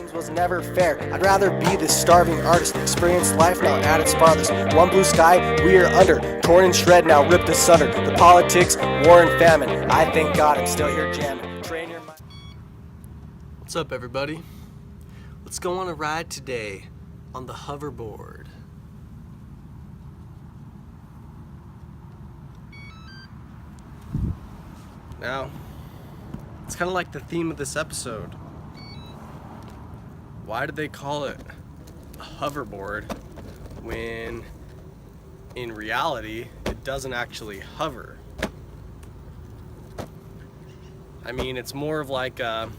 Shenanigans was never fair. I'd rather be this starving artist, experience life now at its farthest. One blue sky, we are under, torn and shred now, ripped asunder. The politics, war and famine. I thank God I'm still here jamming. Train your mind. What's up, everybody? Let's go on a ride today on the hoverboard. Now, it's kind of like the theme of this episode. Why did they call it a hoverboard when in reality it doesn't actually hover? I mean, it's more of like a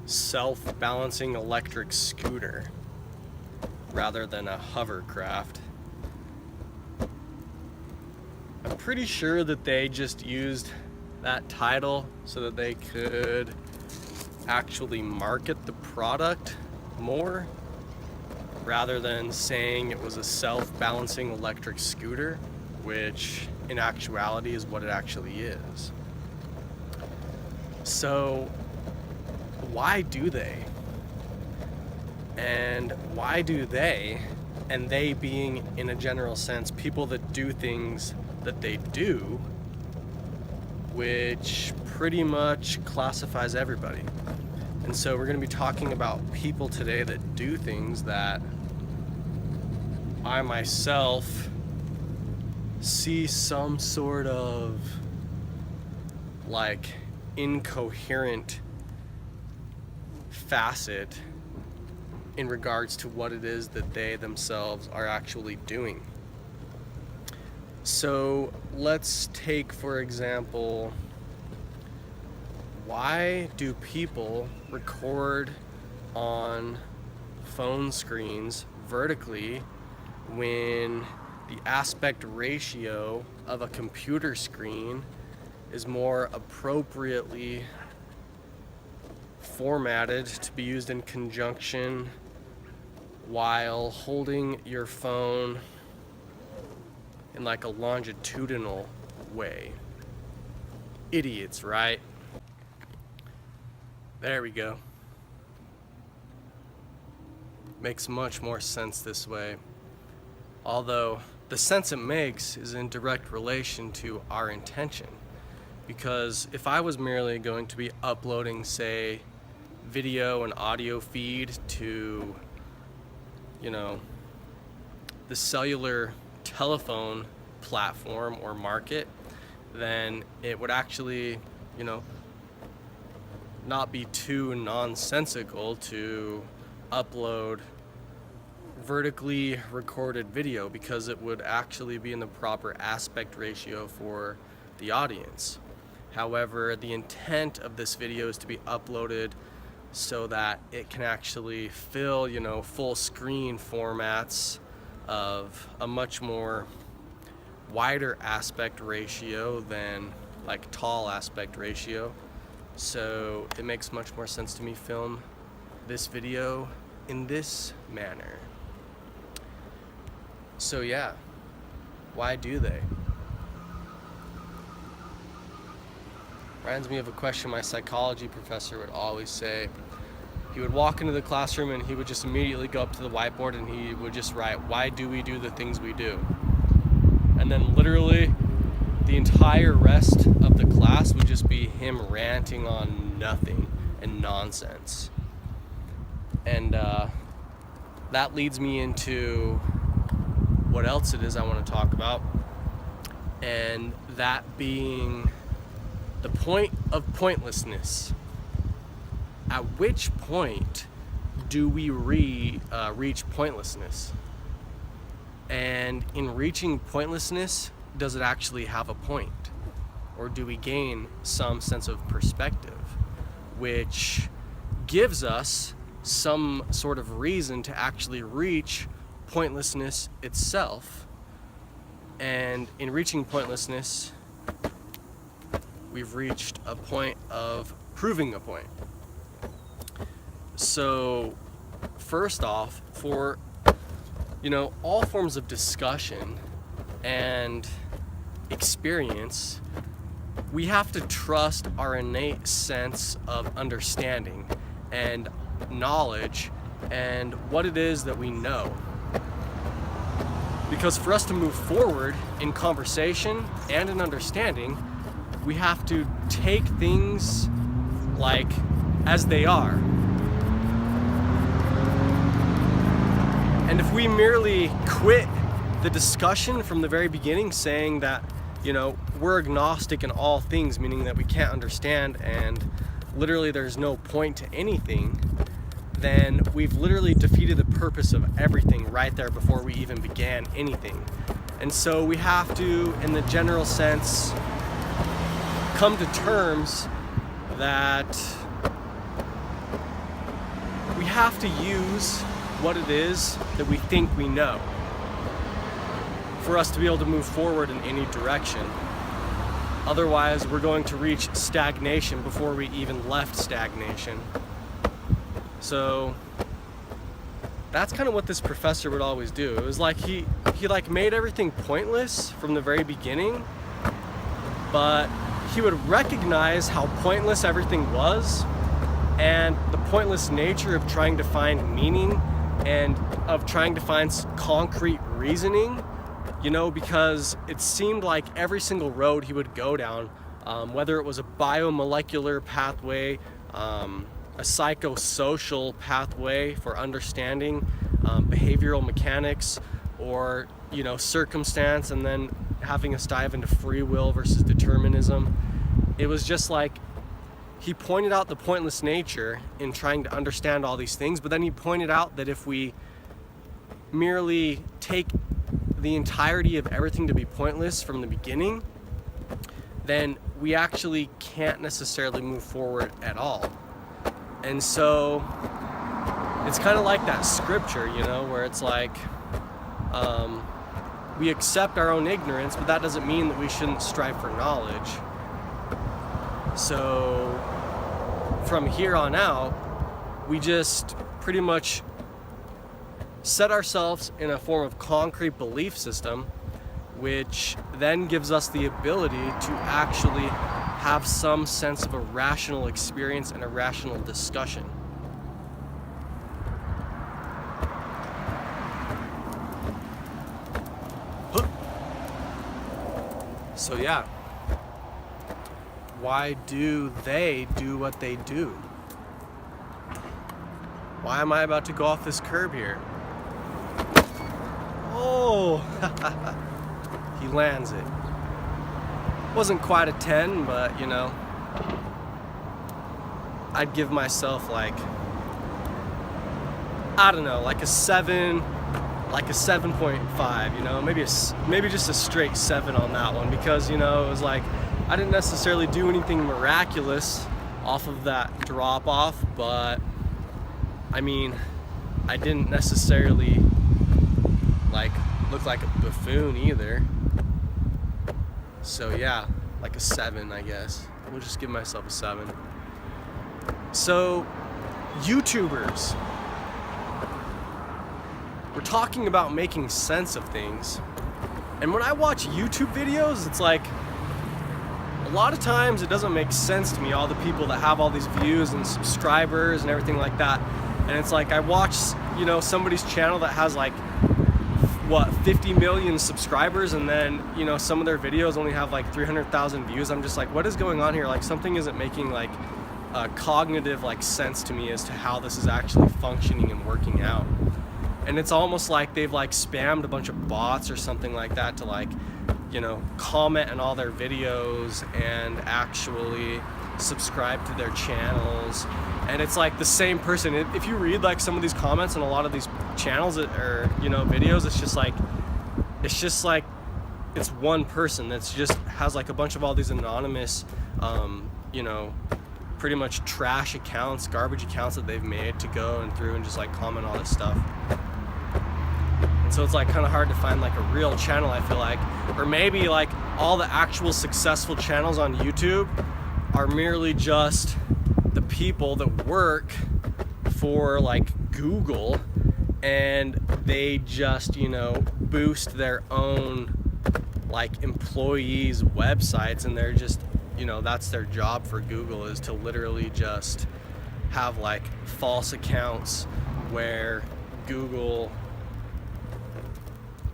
self-balancing electric scooter rather than a hovercraft. I'm pretty sure that they just used that title so that they could actually market the product more rather than saying it was a self-balancing electric scooter, which in actuality is what it actually is. So why do they? And why do they, and they being in a general sense people that do things that they do, which pretty much classifies everybody. And so we're going to be talking about people today that do things that I myself see some sort of like incoherent facet in regards to what it is that they themselves are actually doing. So let's take, for example, why do people record on phone screens vertically when the aspect ratio of a computer screen is more appropriately formatted to be used in conjunction while holding your phone in like a longitudinal way? Idiots, right? There we go. Makes much more sense this way. Although the sense it makes is in direct relation to our intention. Because if I was merely going to be uploading, say, video and audio feed to, the cellular telephone platform or market, then it would actually, not be too nonsensical to upload vertically recorded video, because it would actually be in the proper aspect ratio for the audience. However, the intent of this video is to be uploaded so that it can actually fill, full screen formats of a much more wider aspect ratio than like tall aspect ratio. So it makes much more sense to me film this video in this manner. So yeah, why do they? Reminds me of a question my psychology professor would always say. He would walk into the classroom and he would just immediately go up to the whiteboard and he would just write, "Why do we do the things we do?" And then literally the entire rest of the class would just be him ranting on nothing and nonsense. And that leads me into what else it is I want to talk about, and that being the point of pointlessness. At which point do we reach pointlessness? And in reaching pointlessness, does it actually have a point? Or do we gain some sense of perspective, which gives us some sort of reason to actually reach pointlessness itself? And in reaching pointlessness, we've reached a point of proving a point. So first off, for all forms of discussion and experience, we have to trust our innate sense of understanding and knowledge and what it is that we know. Because for us to move forward in conversation and in understanding, we have to take things like as they are. And if we merely quit the discussion from the very beginning saying that, we're agnostic in all things, meaning that we can't understand and literally there's no point to anything, then we've literally defeated the purpose of everything right there before we even began anything. And so we have to, in the general sense, come to terms that we have to use what it is that we think we know for us to be able to move forward in any direction. Otherwise, we're going to reach stagnation before we even left stagnation. So that's kind of what this professor would always do. It was like he made everything pointless from the very beginning, but he would recognize how pointless everything was and the pointless nature of trying to find meaning and of trying to find concrete reasoning, because it seemed like every single road he would go down, whether it was a biomolecular pathway, a psychosocial pathway for understanding behavioral mechanics, or circumstance, and then having us dive into free will versus determinism. It was just like he pointed out the pointless nature in trying to understand all these things, but then he pointed out that if we merely take the entirety of everything to be pointless from the beginning, then we actually can't necessarily move forward at all. And so it's kind of like that scripture, where it's like we accept our own ignorance, but that doesn't mean that we shouldn't strive for knowledge. So from here on out, we just pretty much set ourselves in a form of concrete belief system, which then gives us the ability to actually have some sense of a rational experience and a rational discussion. So yeah, why do they do what they do? Why am I about to go off this curb here? Oh, he lands it. Wasn't quite a 10, but I'd give myself like a 7, like a 7.5, maybe just a straight 7 on that one, because it was like I didn't necessarily do anything miraculous off of that drop off, but I didn't necessarily look like a buffoon either. So yeah, like a 7, I guess. We'll just give myself a 7. So, YouTubers. We're talking about making sense of things. And when I watch YouTube videos, it's like a lot of times it doesn't make sense to me, all the people that have all these views and subscribers and everything like that. And it's like I watch, somebody's channel that has 50 million subscribers, and then some of their videos only have 300,000 views. I'm just like, what is going on here? Something isn't making cognitive sense to me as to how this is actually functioning and working out. And it's almost like they've spammed a bunch of bots or something like that to comment on all their videos and actually subscribe to their channels. And it's like the same person. If you read some of these comments on a lot of these channels or videos, it's one person that's just has a bunch of all these anonymous pretty much trash accounts, garbage accounts that they've made to go and through and just comment all this stuff. And so it's kind of hard to find a real channel, I feel like. Or maybe all the actual successful channels on YouTube are merely just the people that work for Google, and they just boost their own employees' websites, and they're just that's their job for Google, is to literally just have like false accounts where Google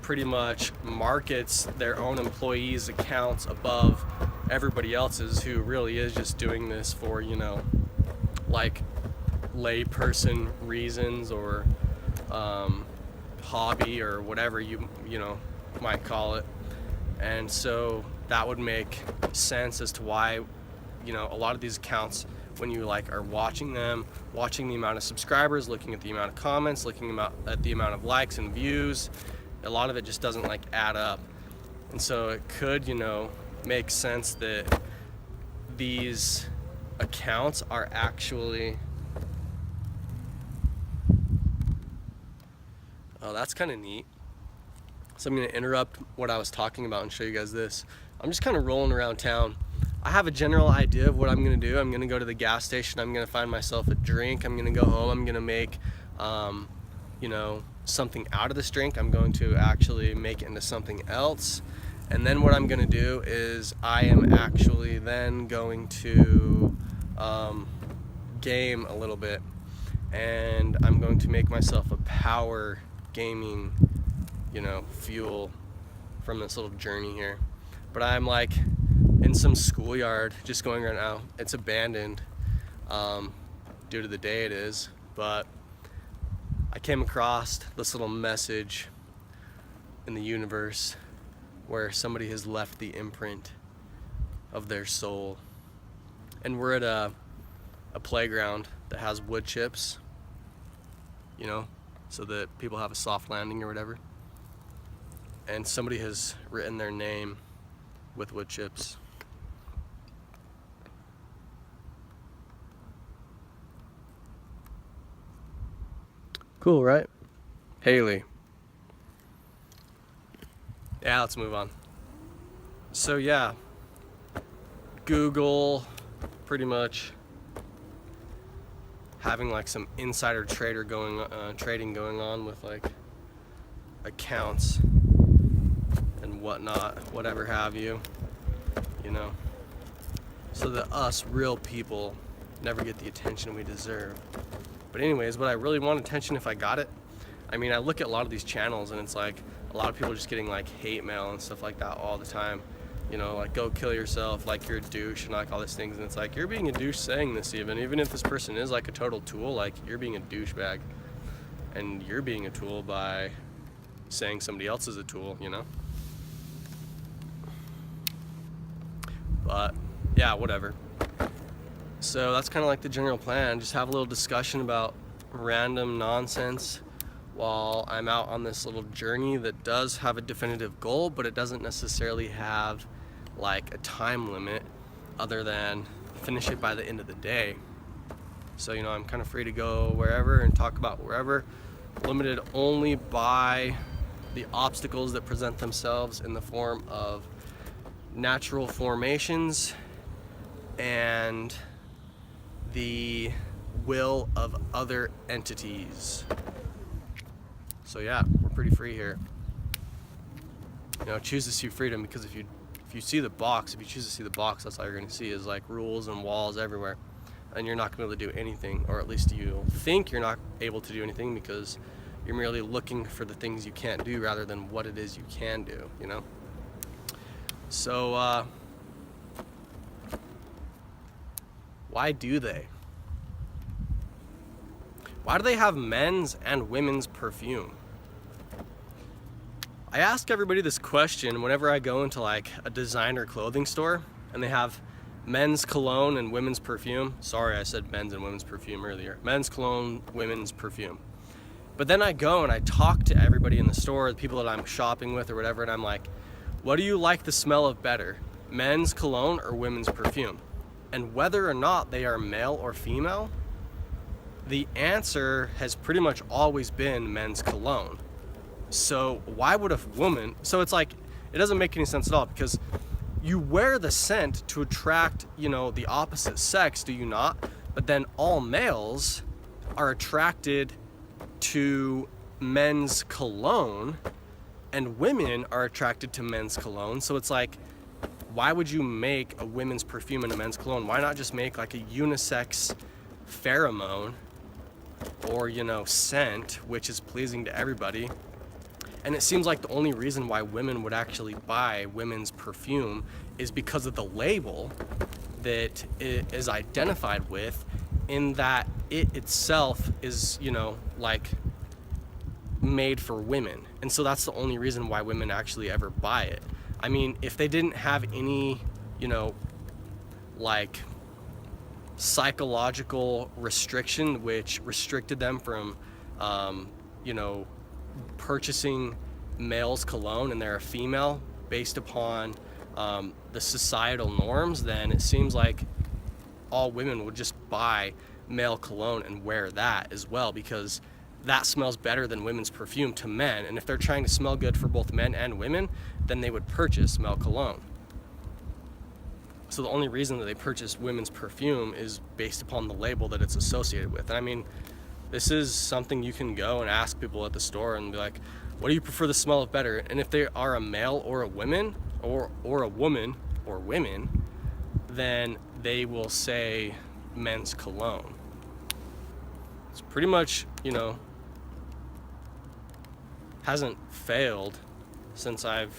pretty much markets their own employees' accounts above everybody else's, who really is just doing this for, you know, like layperson reasons, or hobby, or whatever you know might call it. And so that would make sense as to why, you know, a lot of these accounts, when you like are watching them, watching the amount of subscribers, looking at the amount of comments, looking at the amount of likes and views, a lot of it just doesn't like add up. And so it could, you know, make sense that these accounts are actually, oh, that's kind of neat. So I'm going to interrupt what I was talking about and show you guys this. I'm just kind of rolling around town. I have a general idea of what I'm going to do. I'm going to go to the gas station. I'm going to find myself a drink. I'm going to go home. I'm going to make, you know, something out of this drink. I'm going to actually make it into something else. And then what I'm going to do is I am actually then going to game a little bit. And I'm going to make myself a power gaming, you know, fuel from this little journey here. But I'm like in some schoolyard just going right now. It's abandoned due to the day it is, but I came across this little message in the universe where somebody has left the imprint of their soul. And we're at a playground that has wood chips, you know, so that people have a soft landing or whatever. And somebody has written their name with wood chips. Cool, right? Haley. Yeah, let's move on. So yeah, Google pretty much having like some insider trading going on with like accounts and whatnot, whatever have you, you know, so that us real people never get the attention we deserve. But anyways, would I really want attention if I got it? I mean, I look at a lot of these channels and it's like a lot of people are just getting like hate mail and stuff like that all the time. You know, like, go kill yourself, like you're a douche, and like all these things. And it's like, you're being a douche saying this, even if this person is like a total tool, like you're being a douchebag. And you're being a tool by saying somebody else is a tool, you know? But yeah, whatever. So that's kind of like the general plan. Just have a little discussion about random nonsense while I'm out on this little journey that does have a definitive goal, but it doesn't necessarily have like a time limit other than finish it by the end of the day. So, you know, I'm kind of free to go wherever and talk about wherever, limited only by the obstacles that present themselves in the form of natural formations and the will of other entities. So yeah, we're pretty free here. You know, choose to see freedom, because if you see the box, if you choose to see the box, that's all you're going to see is like rules and walls everywhere, and you're not going to be able to do anything, or at least you'll think you're not able to do anything because you're merely looking for the things you can't do rather than what it is you can do, you know? So, why do they? Why do they have men's and women's perfume? I ask everybody this question whenever I go into like a designer clothing store and they have men's cologne and women's perfume. Sorry, I said men's and women's perfume earlier. Men's cologne, women's perfume. But then I go and I talk to everybody in the store, the people that I'm shopping with or whatever, and I'm like, what do you like the smell of better? Men's cologne or women's perfume? And whether or not they are male or female, the answer has pretty much always been men's cologne. So why would a woman, so it's like, it doesn't make any sense at all, because you wear the scent to attract, you know, the opposite sex, do you not? But then all males are attracted to men's cologne and women are attracted to men's cologne. So it's like, why would you make a women's perfume and a men's cologne? Why not just make like a unisex pheromone or, you know, scent, which is pleasing to everybody. And it seems like the only reason why women would actually buy women's perfume is because of the label that it is identified with, in that it itself is, you know, like made for women. And so that's the only reason why women actually ever buy it. I mean, if they didn't have any, you know, like psychological restriction which restricted them from, you know, purchasing male's cologne, and they're a female, based upon the societal norms, then it seems like all women would just buy male cologne and wear that as well, because that smells better than women's perfume to men. And if they're trying to smell good for both men and women, then they would purchase male cologne. So the only reason that they purchase women's perfume is based upon the label that it's associated with. And I mean, this is something you can go and ask people at the store and be like, what do you prefer the smell of better? And if they are a male or a woman, or a woman or women, then they will say men's cologne. It's pretty much, you know, hasn't failed since I've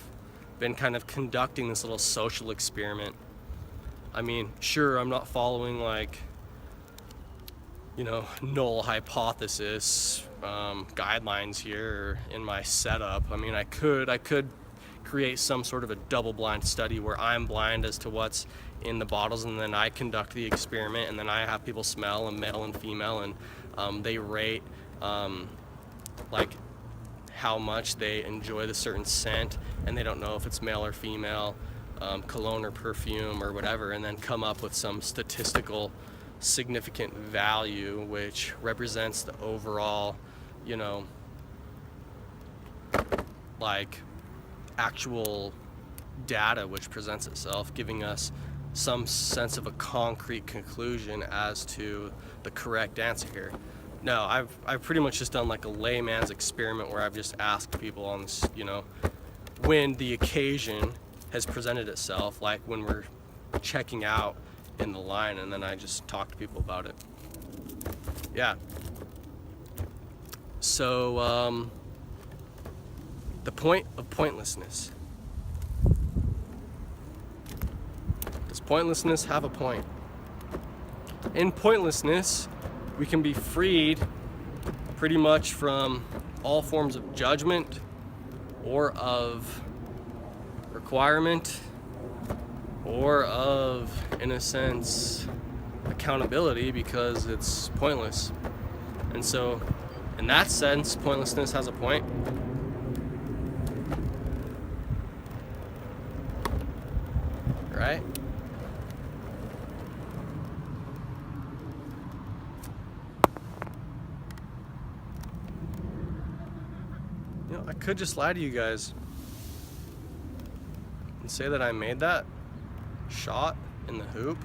been kind of conducting this little social experiment. I mean, sure, I'm not following like, you know, null hypothesis guidelines here in my setup. I mean, I could create some sort of a double-blind study where I'm blind as to what's in the bottles, and then I conduct the experiment, and then I have people smell, and male and female, and they rate like how much they enjoy the certain scent, and they don't know if it's male or female, cologne or perfume or whatever, and then come up with some statistical significant value which represents the overall, you know, like actual data which presents itself, giving us some sense of a concrete conclusion as to the correct answer here. No, I've pretty much just done like a layman's experiment where I've just asked people on this, you know, when the occasion has presented itself, like when we're checking out in the line, and then I just talk to people about it. Yeah. So, the point of pointlessness. Does pointlessness have a point? In pointlessness, we can be freed pretty much from all forms of judgment or of requirement or of, in a sense, accountability, because it's pointless. And so, in that sense, pointlessness has a point. Right? You know, I could just lie to you guys and say that I made that shot in the hoop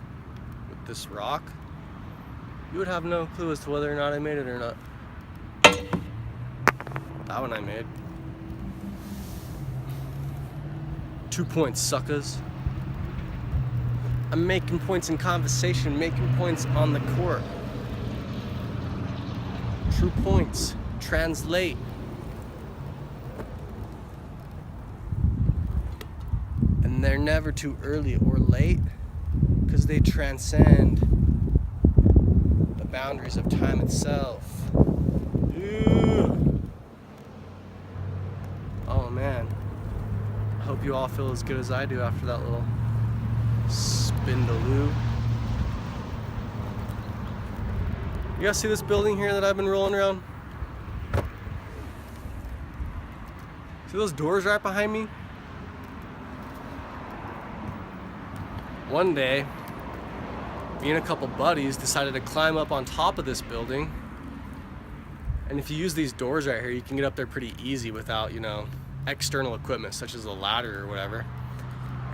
with this rock. You would have no clue as to whether or not I made it or not. That one I made. 2 points, suckers. I'm making points in conversation, making points on the court. True points. Translate. And they're never too early or late, because they transcend the boundaries of time itself. Ooh. Oh man. I hope you all feel as good as I do after that little spindaloo. You guys see this building here that I've been rolling around? See those doors right behind me? One day, me and a couple buddies decided to climb up on top of this building. And if you use these doors right here, you can get up there pretty easy without, you know, external equipment such as a ladder or whatever.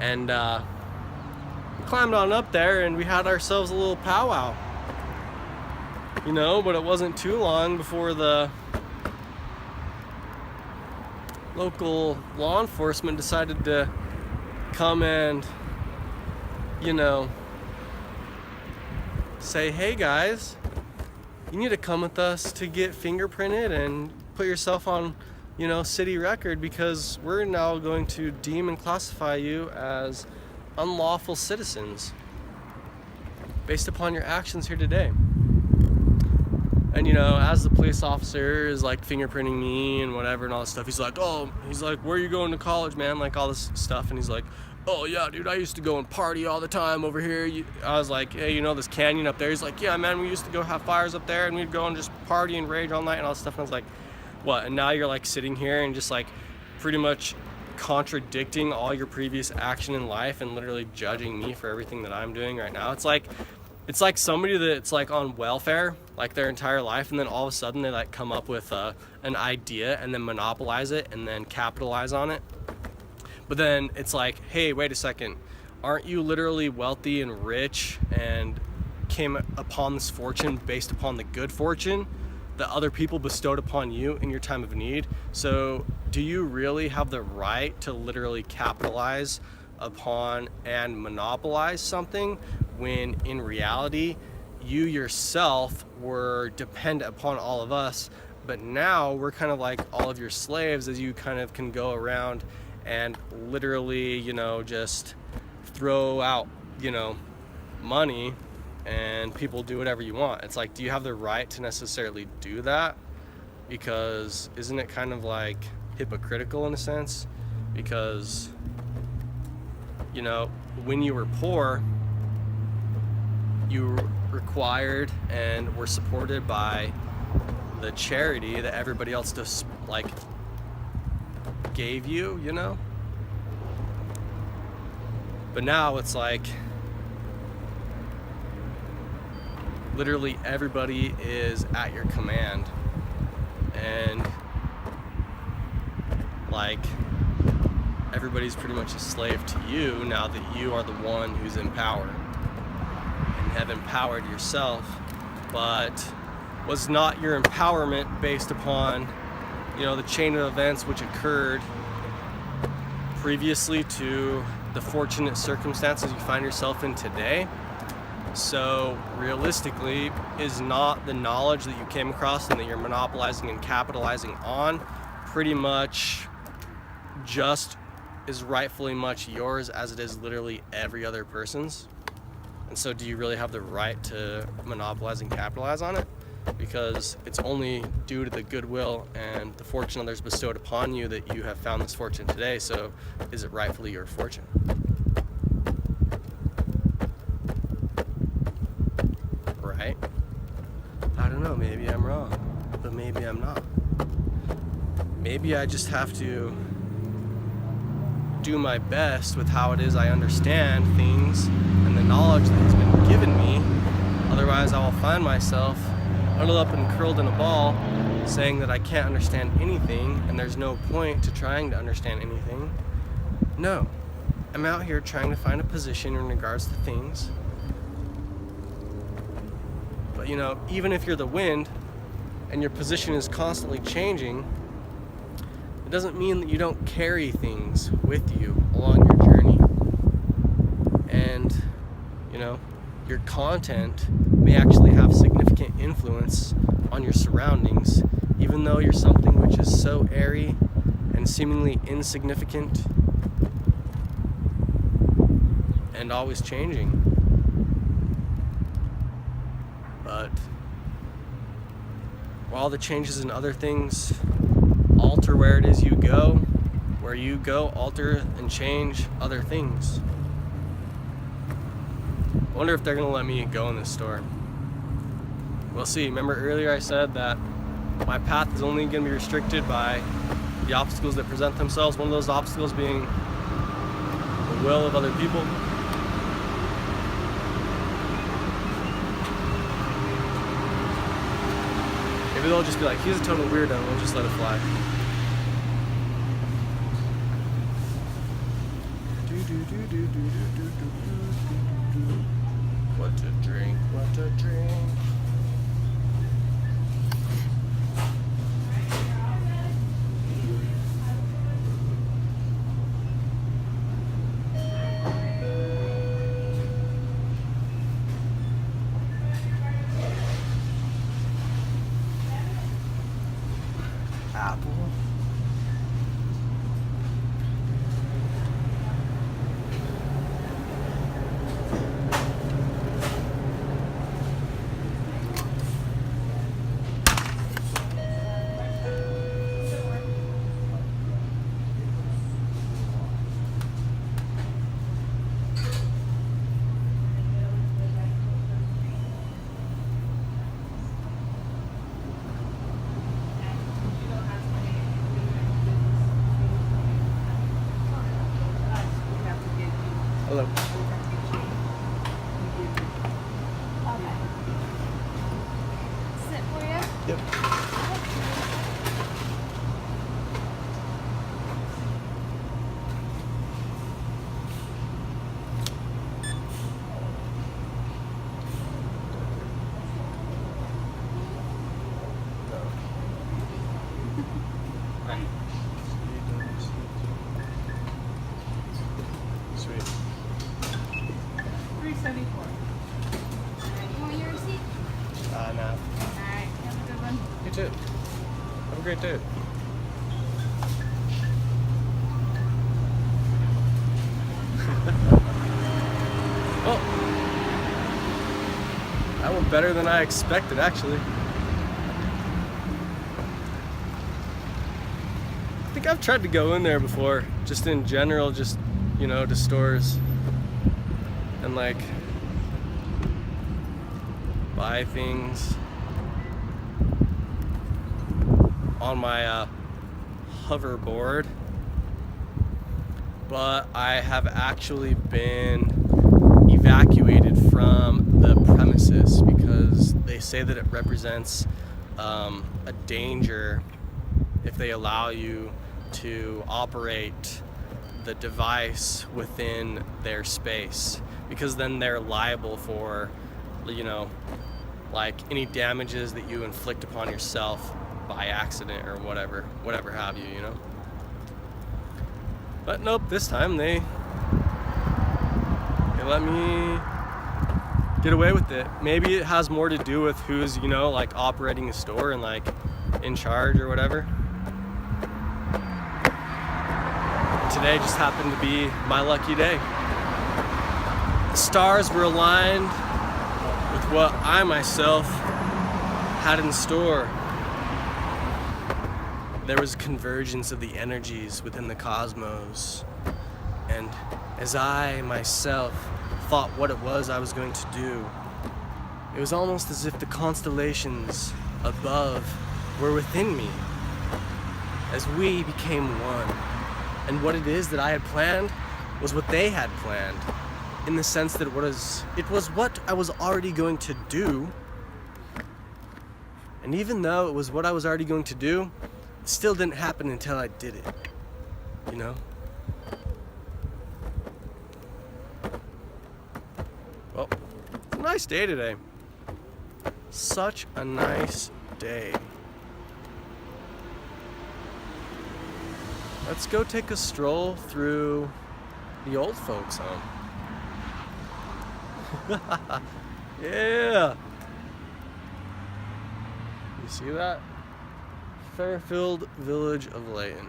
And we climbed on up there and we had ourselves a little powwow. You know, but it wasn't too long before the local law enforcement decided to come and, you know, say, hey guys, you need to come with us to get fingerprinted and put yourself on, city record, because we're now going to deem and classify you as unlawful citizens based upon your actions here today. And as the police officer is like fingerprinting me and whatever and all this stuff, he's like, where are you going to college, man? Like all this stuff. And he's like, oh yeah, dude, I used to go and party all the time over here. I was like, hey, this canyon up there? He's like, yeah, man, we used to go have fires up there and we'd go and just party and rage all night and all this stuff. And I was like, what? And now you're like sitting here and just like pretty much contradicting all your previous action in life and literally judging me for everything that I'm doing right now. It's like somebody that's like on welfare like their entire life, and then all of a sudden they like come up with an idea and then monopolize it and then capitalize on it. But then it's like, hey, wait a second, aren't you literally wealthy and rich and came upon this fortune based upon the good fortune that other people bestowed upon you in your time of need? So do you really have the right to literally capitalize upon and monopolize something when in reality you yourself were dependent upon all of us, but now we're kind of like all of your slaves, as you kind of can go around and literally, just throw out, money and people do whatever you want. It's like, do you have the right to necessarily do that? Because isn't it kind of like hypocritical in a sense? Because, when you were poor, you required and were supported by the charity that everybody else just like gave you, But now it's like literally everybody is at your command, and like everybody's pretty much a slave to you now that you are the one who's in power and have empowered yourself. But was not your empowerment based upon, the chain of events which occurred previously to the fortunate circumstances you find yourself in today? So realistically, is not the knowledge that you came across and that you're monopolizing and capitalizing on pretty much just as rightfully much yours as it is literally every other person's? And so do you really have the right to monopolize and capitalize on it? Because it's only due to the goodwill and the fortune others bestowed upon you that you have found this fortune today. So is it rightfully your fortune? Right? I don't know, maybe I'm wrong, but maybe I'm not. Maybe I just have to do my best with how it is I understand things and the knowledge that has been given me. Otherwise I will find myself huddled up and curled in a ball saying that I can't understand anything and there's no point to trying to understand anything. No, I'm out here trying to find a position in regards to things. But even if you're the wind and your position is constantly changing, it doesn't mean that you don't carry things with you along your journey. And your content may actually have significant influence on your surroundings, even though you're something which is so airy and seemingly insignificant and always changing. But while the changes in other things alter where it is you go, where you go, alter and change other things. I wonder if they're going to let me go in this store. We'll see. Remember earlier I said that my path is only going to be restricted by the obstacles that present themselves, one of those obstacles being the will of other people. Maybe they'll just be like, he's a total weirdo, and we'll just let it fly. What to drink, what to drink. apple. Hello. Okay. Sit for you? Yep. Sweet. 374. You want your receipt? No. Alright, have a good one. You too. Have a great day. Oh, that went better than I expected, actually. I think I've tried to go in there before, just in general, just, you know, to stores and like buy things on my hoverboard, but I have actually been evacuated from the premises because they say that it represents a danger if they allow you to operate the device within their space, because then they're liable for, you know, like any damages that you inflict upon yourself by accident or whatever have you, you know. But nope, this time they let me get away with it. Maybe it has more to do with who's, you know, like operating a store and like in charge or whatever. Today just happened to be my lucky day. The stars were aligned with what I myself had in store. There was a convergence of the energies within the cosmos. And as I myself thought what it was I was going to do, it was almost as if the constellations above were within me, as we became one. And what it is that I had planned was what they had planned, in the sense that it was what I was already going to do. And even though it was what I was already going to do, it still didn't happen until I did it, you know? Well, it's a nice day today. Such a nice day. Let's go take a stroll through the old folks' home. Yeah! You see that? Fairfield Village of Layton.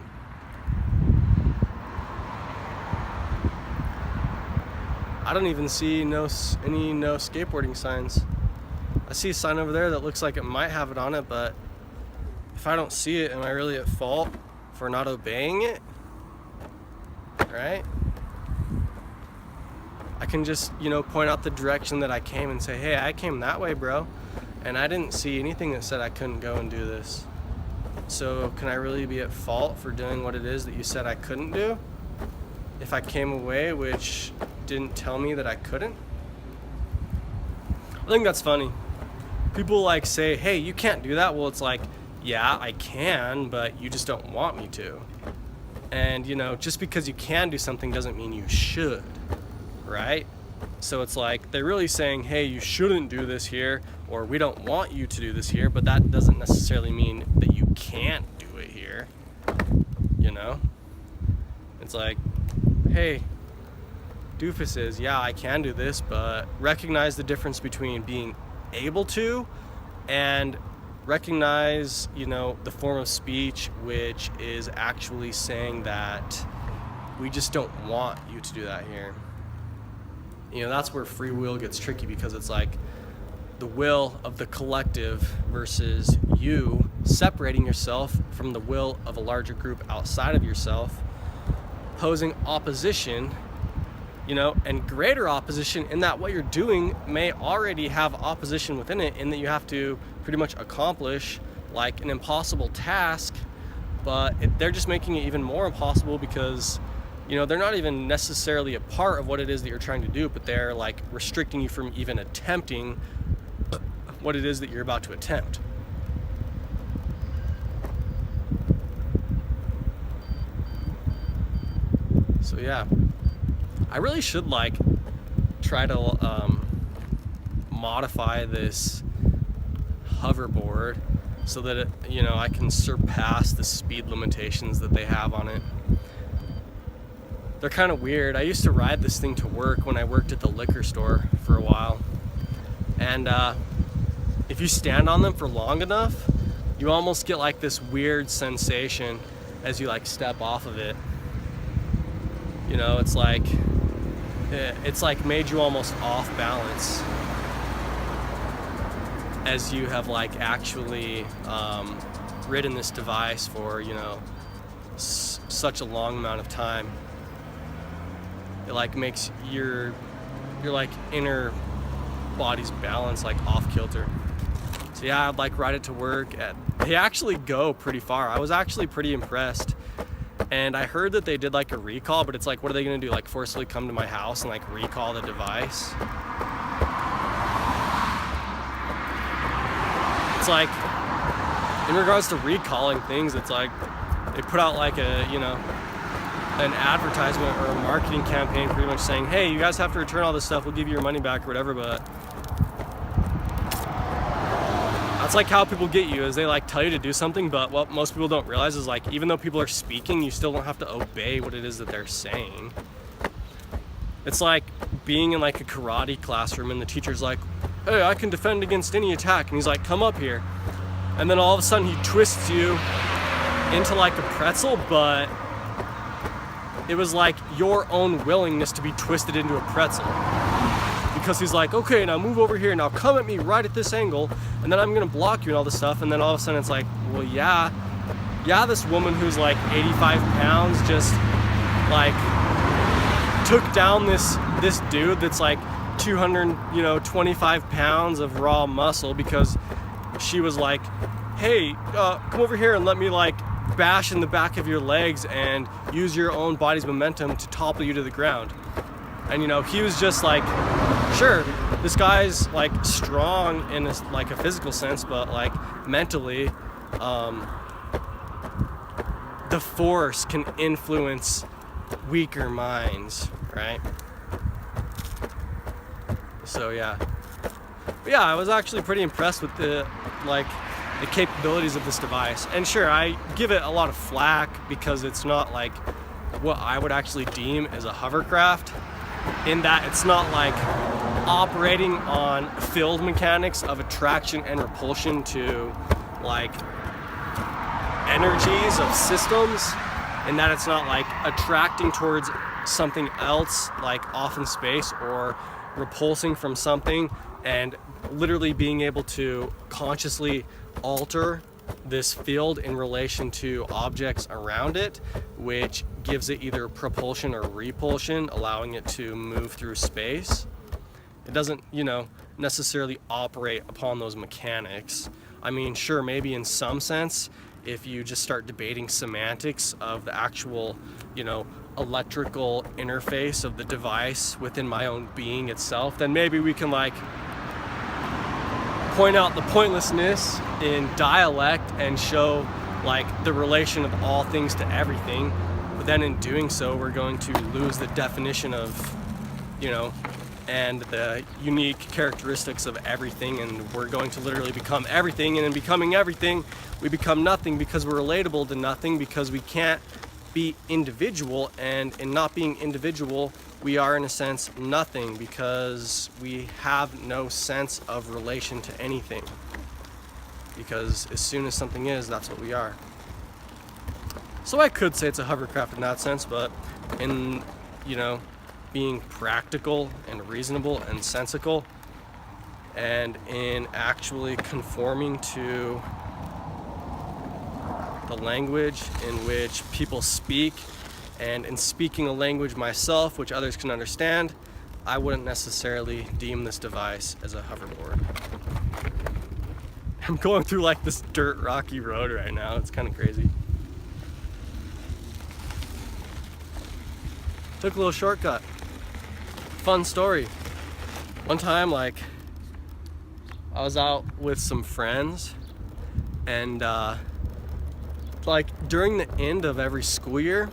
I don't even see any no skateboarding signs. I see a sign over there that looks like it might have it on it, but if I don't see it, am I really at fault for not obeying it? Right? I can just, you know, point out the direction that I came and say, hey, I came that way, bro, and I didn't see anything that said I couldn't go and do this. So can I really be at fault for doing what it is that you said I couldn't do if I came away which didn't tell me that I couldn't? I think that's funny. People like say, hey, you can't do that. Well, it's like, yeah, I can, but you just don't want me to. And, you know, just because you can do something doesn't mean you should, right? So it's like they're really saying, hey, you shouldn't do this here, or we don't want you to do this here, but that doesn't necessarily mean that you can't do it here, you know? It's like, hey, doofuses, yeah, I can do this, but recognize the difference between being able to and recognize, the form of speech which is actually saying that we just don't want you to do that here. That's where free will gets tricky, because it's like the will of the collective versus you separating yourself from the will of a larger group outside of yourself, posing opposition, and greater opposition, in that what you're doing may already have opposition within it, in that you have to pretty much accomplish like an impossible task, but they're just making it even more impossible, because they're not even necessarily a part of what it is that you're trying to do, but they're like restricting you from even attempting what it is that you're about to attempt. So yeah, I really should try to modify this hoverboard so that I can surpass the speed limitations that they have on it. They're kind of weird. I used to ride this thing to work when I worked at the liquor store for a while, and if you stand on them for long enough, you almost get like this weird sensation as you step off of it. It's like made you almost off balance as you have actually ridden this device for such a long amount of time. It makes your inner body's balance off kilter. So yeah, I'd ride it to work. They actually go pretty far. I was actually pretty impressed. And I heard that they did a recall, but it's what are they gonna do? Forcibly come to my house and recall the device? It's in regards to recalling things, it's they put out an advertisement or a marketing campaign pretty much saying, hey, you guys have to return all this stuff, we'll give you your money back or whatever, but that's how people get you, is they tell you to do something, but what most people don't realize is even though people are speaking, you still don't have to obey what it is that they're saying. It's being in a karate classroom and the teacher's hey, I can defend against any attack, and he's come up here, and then all of a sudden he twists you into a pretzel, but it was your own willingness to be twisted into a pretzel. Because he's okay, now move over here, now come at me right at this angle, and then I'm gonna block you and all this stuff, and then all of a sudden it's well, yeah, this woman who's 85 pounds just took down this dude that's 225 pounds of raw muscle, because she was hey, come over here and let me bash in the back of your legs and use your own body's momentum to topple you to the ground. And he was just sure, this guy's strong in a physical sense, but mentally, the force can influence weaker minds, right? So yeah, but yeah, I was actually pretty impressed with the capabilities of this device. And sure, I give it a lot of flack because it's not what I would actually deem as a hovercraft, in that it's not operating on field mechanics of attraction and repulsion to energies of systems, in that it's not attracting towards something else off in space, or repulsing from something and literally being able to consciously alter this field in relation to objects around it, which gives it either propulsion or repulsion, allowing it to move through space. It doesn't, necessarily operate upon those mechanics. I mean, sure, maybe in some sense, if you just start debating semantics of the actual, electrical interface of the device within my own being itself, then maybe we can point out the pointlessness in dialect and show the relation of all things to everything. But then in doing so, we're going to lose the definition of, and the unique characteristics of everything, and we're going to literally become everything, and in becoming everything, we become nothing, because we're relatable to nothing, because we can't be individual, and in not being individual, we are in a sense nothing, because we have no sense of relation to anything. because as soon as something is, that's what we are. So I could say it's a hovercraft in that sense, but in, being practical and reasonable and sensical, and in actually conforming to the language in which people speak, and in speaking a language myself which others can understand, I wouldn't necessarily deem this device as a hoverboard. I'm going through like this dirt rocky road right now. It's kind of crazy. Took a little shortcut. Fun story. One time, I was out with some friends, and during the end of every school year,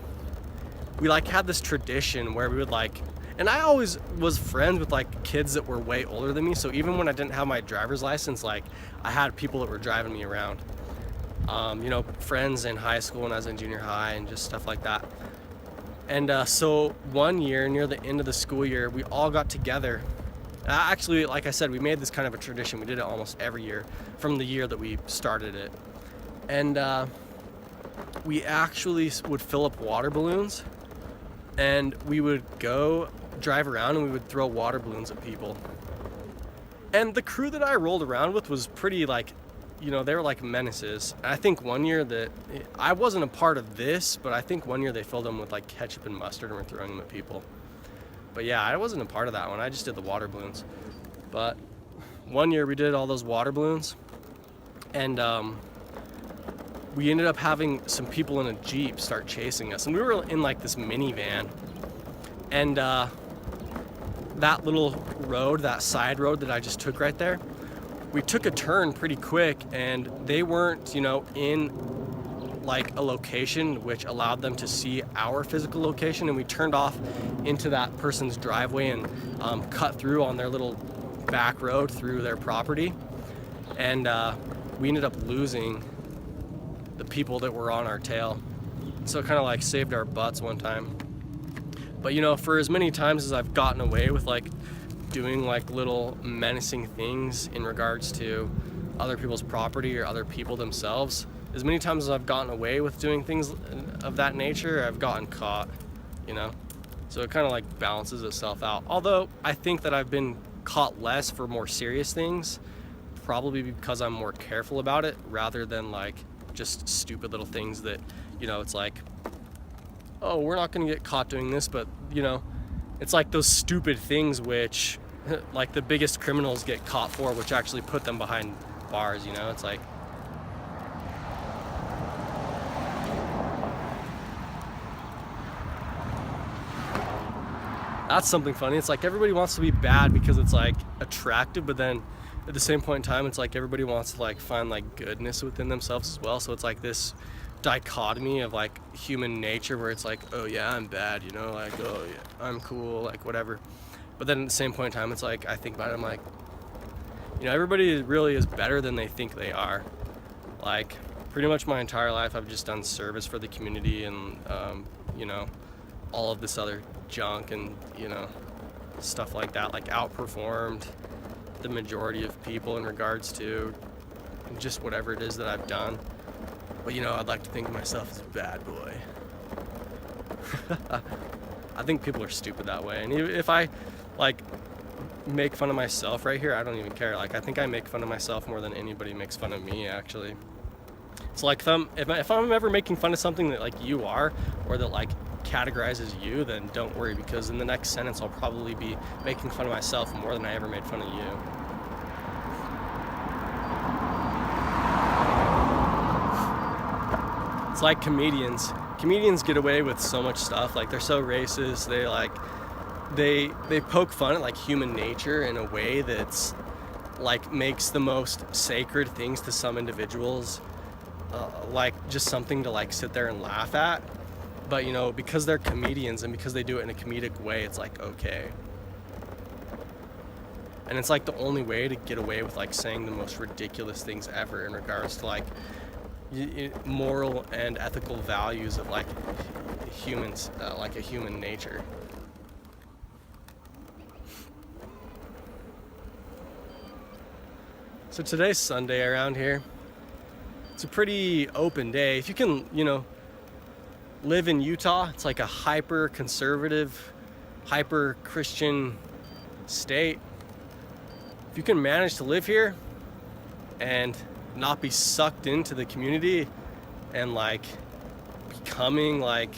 we had this tradition where we would and I always was friends with kids that were way older than me. So even when I didn't have my driver's license, I had people that were driving me around. Friends in high school when I was in junior high and just stuff like that. And so one year near the end of the school year, we all got together. Actually, like I said, we made this kind of a tradition. We did it almost every year from the year that we started it. And we actually would fill up water balloons, and we would go drive around and we would throw water balloons at people. And the crew that I rolled around with was pretty they were menaces. And I think one year that I wasn't a part of this, but I think one year they filled them with ketchup and mustard and were throwing them at people. But yeah, I wasn't a part of that one. I just did the water balloons. But one year we did all those water balloons, and we ended up having some people in a Jeep start chasing us. And we were in this minivan, and that little road, that side road that I just took right there, we took a turn pretty quick, and they weren't, in a location which allowed them to see our physical location, and we turned off into that person's driveway and cut through on their little back road through their property, and we ended up losing the people that were on our tail. So it kind of saved our butts one time. But for as many times as I've gotten away with doing little menacing things in regards to other people's property or other people themselves, as many times as I've gotten away with doing things of that nature, I've gotten caught, So it kind of balances itself out. Although I think that I've been caught less for more serious things, probably because I'm more careful about it rather than just stupid little things that, it's oh, we're not going to get caught doing this, but it's those stupid things which the biggest criminals get caught for, which actually put them behind bars, it's that's something funny. It's everybody wants to be bad because it's attractive, but then at the same point in time, it's everybody wants to find goodness within themselves as well. So it's this dichotomy of human nature where it's oh yeah, I'm bad, oh yeah, I'm cool, whatever. But then at the same point in time, it's I think about it, I'm everybody really is better than they think they are. Pretty much my entire life I've just done service for the community, and all of this other junk and stuff like that, outperformed the majority of people in regards to just whatever it is that I've done. But I'd like to think of myself as a bad boy. I think people are stupid that way. And if I make fun of myself right here, I don't even care. I think I make fun of myself more than anybody makes fun of me, actually. It's if I'm ever making fun of something that you are, or that categorizes you, then don't worry, because in the next sentence I'll probably be making fun of myself more than I ever made fun of you. It's like comedians. Comedians get away with so much stuff. They're so racist. They poke fun at human nature in a way that's makes the most sacred things to some individuals just something to sit there and laugh at. But because they're comedians and because they do it in a comedic way, it's okay. And it's the only way to get away with saying the most ridiculous things ever in regards to moral and ethical values of humans, a human nature. So today's Sunday around here. it's a pretty open day. If you can, you know, live in Utah, it's like a hyper conservative, hyper Christian state. If you can manage to live here and not be sucked into the community and like becoming like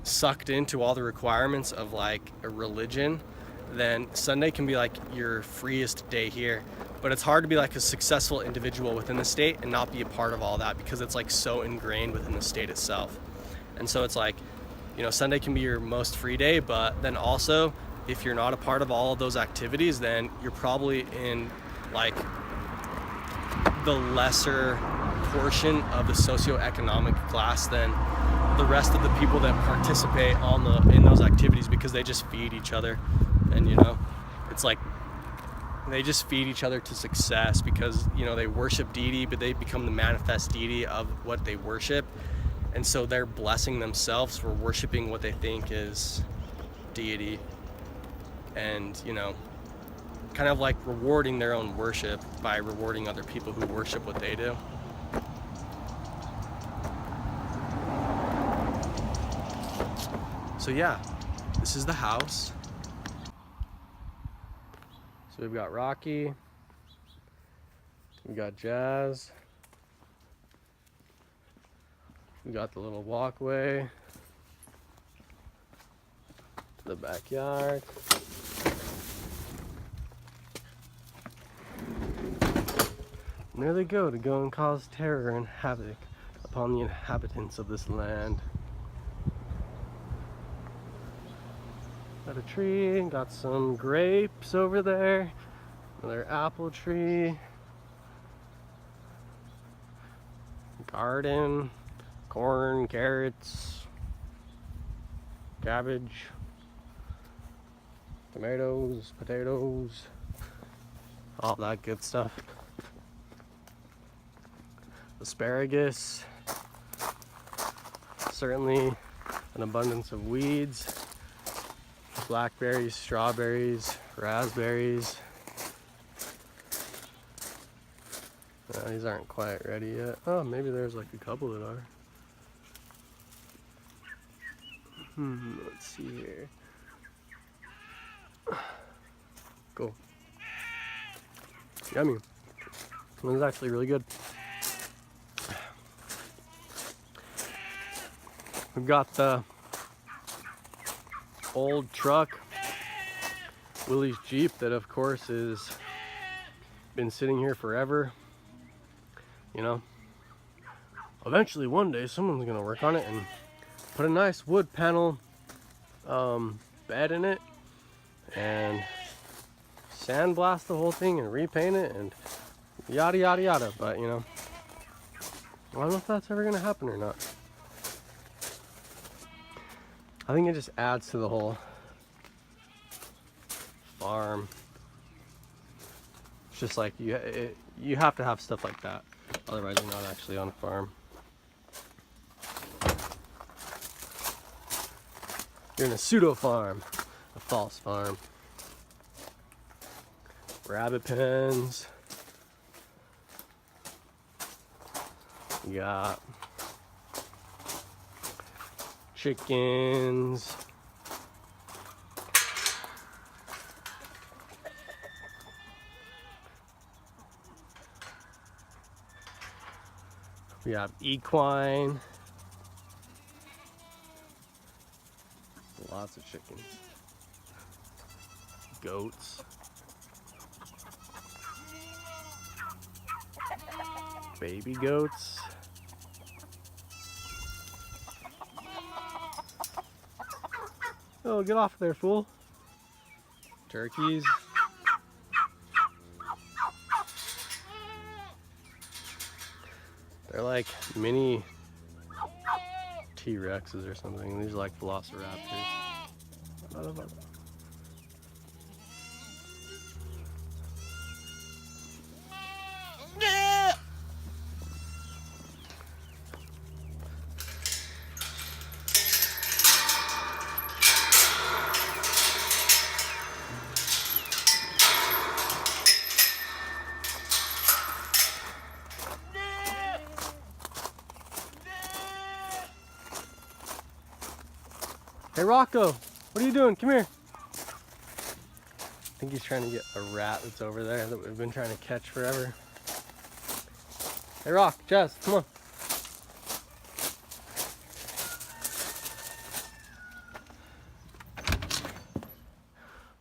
sucked into all the requirements of like a religion, then Sunday can be like your freest day here. But it's hard to be like a successful individual within the state and not be a part of all that, because it's like so ingrained within the state itself. And so it's like, you know, Sunday can be your most free day, but then also if you're not a part of all of those activities, then you're probably in like the lesser portion of the socioeconomic class than the rest of the people that participate in those activities, because they just feed each other. And you know, it's like they just feed each other to success, because you know they worship deity, but they become the manifest deity of what they worship, and so they're blessing themselves for worshiping what they think is deity, and you know, kind of like rewarding their own worship by rewarding other people who worship what they do. So yeah, this is the house. So we've got Rocky, we got Jazz, we got the little walkway to the backyard. And there they go to go and cause terror and havoc upon the inhabitants of this land. Got a tree, got some grapes over there, another apple tree, garden, corn, carrots, cabbage, tomatoes, potatoes, all that good stuff. Asparagus, certainly an abundance of weeds. Blackberries, strawberries, raspberries. These aren't quite ready yet. Oh, maybe there's like a couple that are. Let's see here. Cool. Yummy. This one's actually really good. We've got the old truck, Willie's Jeep, that of course is been sitting here forever. You know, eventually one day someone's gonna work on it and put a nice wood panel bed in it and sandblast the whole thing and repaint it and yada yada yada. But you know, I don't know if that's ever gonna happen or not. I think it just adds to the whole farm. It's just like you have to have stuff like that, otherwise you're not actually on a farm. You're in a pseudo farm, a false farm. Rabbit pens. You got chickens. We have equine. Lots of chickens. Goats. Baby goats. Oh, get off there, fool. Turkeys. They're like mini T-Rexes or something. These are like velociraptors. Hey Rocco, what are you doing? Come here. I think he's trying to get a rat that's over there that we've been trying to catch forever. Hey Rock, Jess, come on.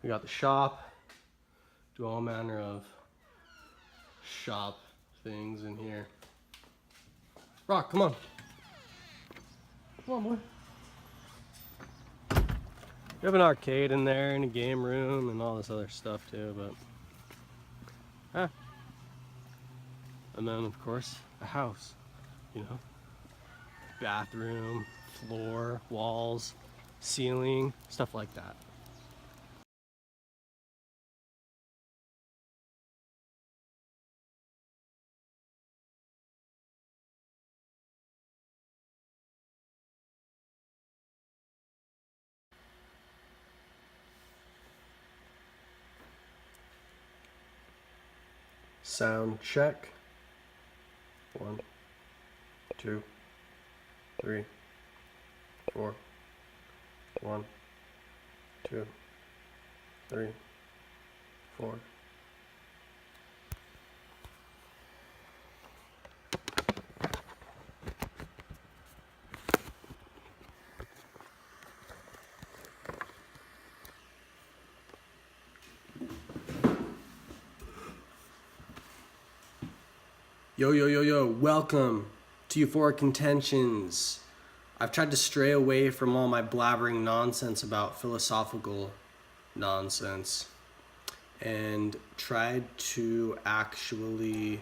We got the shop. Do all manner of shop things in here. Rock, come on. Come on, boy. We have an arcade in there and a game room and all this other stuff too, but and then of course a house, you know, bathroom, floor, walls, ceiling, stuff like that. Sound check. 1, 2, 3, 4. 1, 2, 3, 4. Yo, welcome to Euphoric Contentions. I've tried to stray away from all my blabbering nonsense about philosophical nonsense and tried to actually,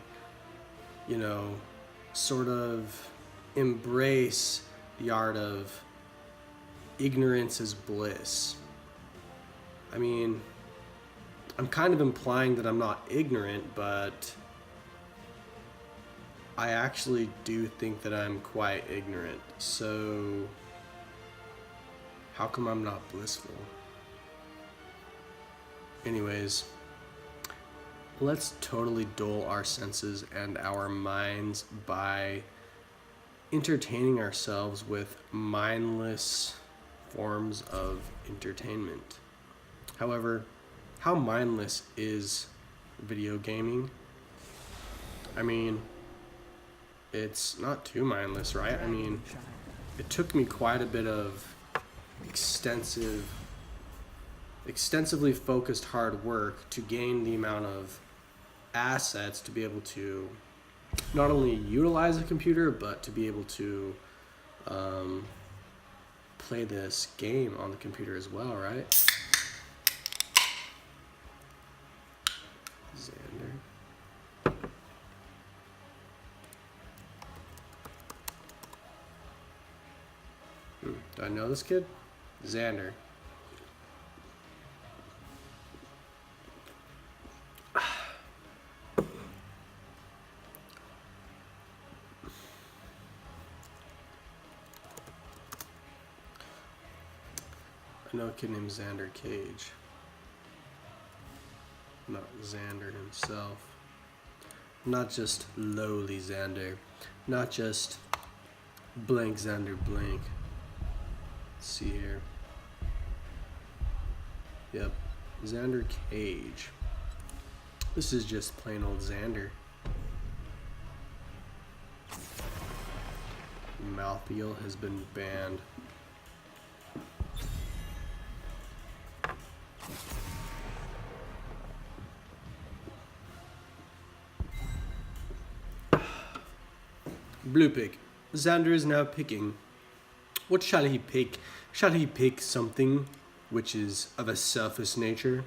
sort of embrace the art of ignorance is bliss. I mean, I'm kind of implying that I'm not ignorant, but I actually do think that I'm quite ignorant, so how come I'm not blissful? Anyways, let's totally dull our senses and our minds by entertaining ourselves with mindless forms of entertainment. However, how mindless is video gaming? I mean, it's not too mindless, right? I mean, it took me quite a bit of extensively focused hard work to gain the amount of assets to be able to not only utilize a computer, but to be able to play this game on the computer as well, right? Xander. Do I know this kid? Xander. I know a kid named Xander Cage. Not Xander himself. Not just lowly Xander. Not just blank Xander blank. Let's see here. Yep, Xander Cage. This is just plain old Xander. Mouthfeel has been banned. Blue pick. Xander is now picking. What shall he pick? Shall he pick something which is of a selfish nature?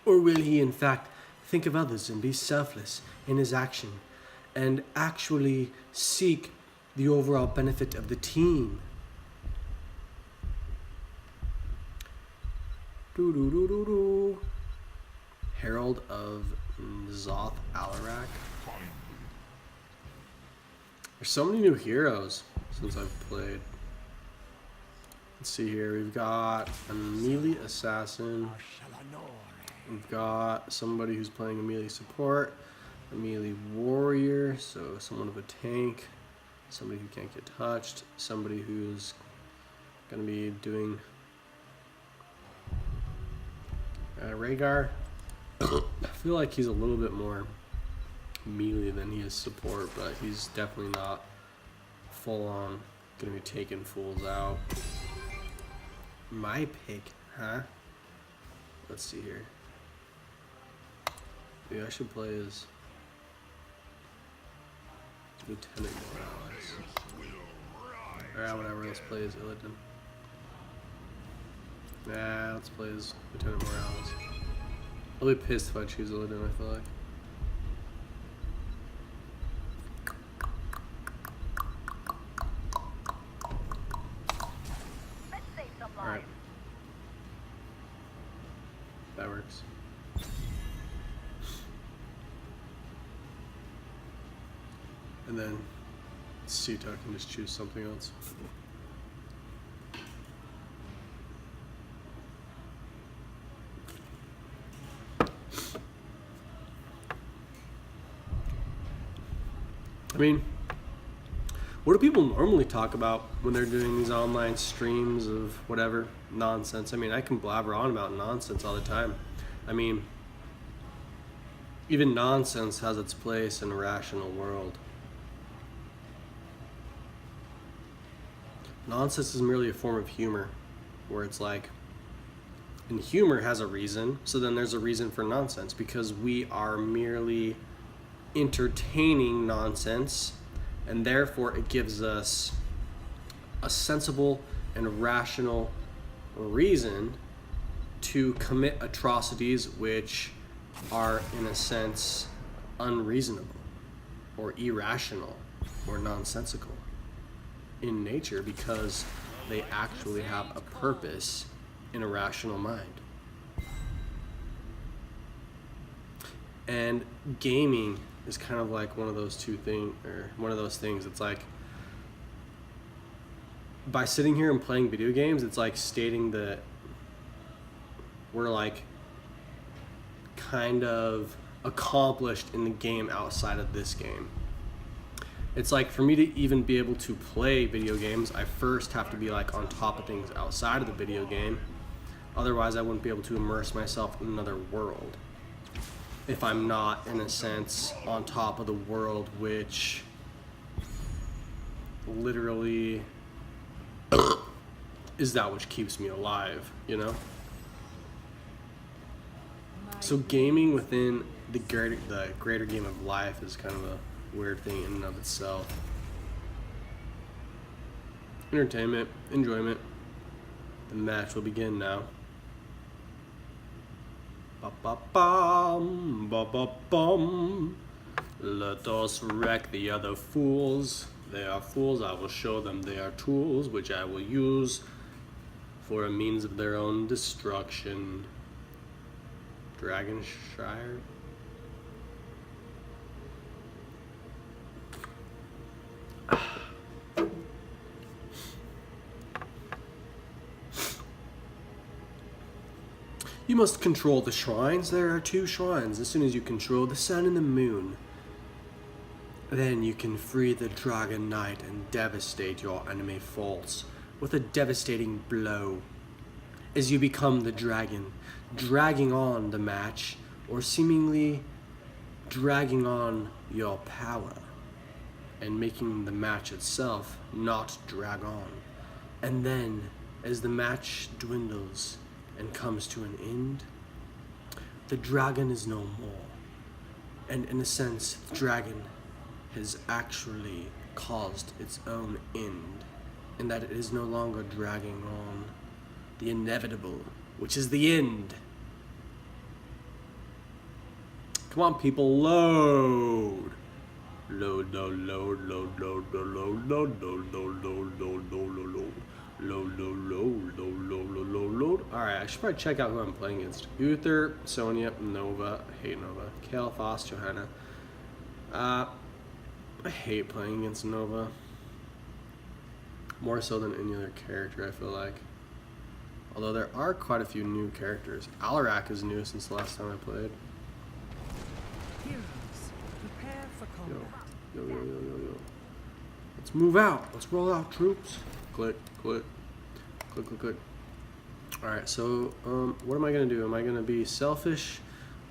Or will he in fact think of others and be selfless in his action and actually seek the overall benefit of the team? Herald of Zoth Alarak. There's so many new heroes since I've played. Let's see here. We've got a melee assassin. We've got somebody who's playing a melee support, a melee warrior, so someone of a tank, somebody who can't get touched, somebody who's going to be doing Rhaegar, I feel like he's a little bit more melee than he is support, but he's definitely not full on gonna be taking fools out. My pick, huh? Let's see here. Maybe I should play as Lieutenant Morales. Alright, whatever, let's play as Illidan. Nah, let's play as Lieutenant Morales. I'll be pissed if I choose Illidan, I feel like. Alright. That works. And then Sita can just choose something else. I mean, what do people normally talk about when they're doing these online streams of whatever nonsense? I mean, I can blabber on about nonsense all the time. I mean, even nonsense has its place in a rational world. Nonsense is merely a form of humor, where it's like, and humor has a reason, so then there's a reason for nonsense, because we are merely entertaining nonsense, and therefore it gives us a sensible and rational reason to commit atrocities which are, in a sense, unreasonable or irrational or nonsensical in nature, because they actually have a purpose in a rational mind. And gaming is kind of like one of those things. It's like, by sitting here and playing video games, it's like stating that we're like kind of accomplished in the game outside of this game. It's like, for me to even be able to play video games, I first have to be like on top of things outside of the video game. Otherwise, I wouldn't be able to immerse myself in another world if I'm not, in a sense, on top of the world, which literally is that which keeps me alive, you know? So gaming within the greater game of life is kind of a weird thing in and of itself. Entertainment, enjoyment. The match will begin now. Ba-ba-bum, ba-ba-bum. Let us wreck the other fools. They are fools, I will show them they are tools, which I will use for a means of their own destruction. Dragonshire. You must control the shrines. There are 2 shrines. As soon as you control the sun and the moon, then you can free the Dragon Knight and devastate your enemy force with a devastating blow. As you become the dragon, dragging on the match, or seemingly dragging on your power, and making the match itself not drag on. And then, as the match dwindles and comes to an end, the dragon is no more. And in a sense, the dragon has actually caused its own end, in that it is no longer dragging on the inevitable, which is the end. Come on, people, load. Load, load, load, load, load, load, load, load, load, load, load, load, load, load. Load, load, load, load, load, load, load, load. Alright, I should probably check out who I'm playing against. Uther, Sonya, Nova. I hate Nova. Kael'thas, Johanna. I hate playing against Nova. More so than any other character, I feel like. Although there are quite a few new characters. Alarak is new since the last time I played. Heroes, prepare for combat. Yo, yo, yo, yo, yo. Let's move out. Let's roll out, troops. Click, click, click, click, click. Alright, so what am I going to do? Am I going to be selfish,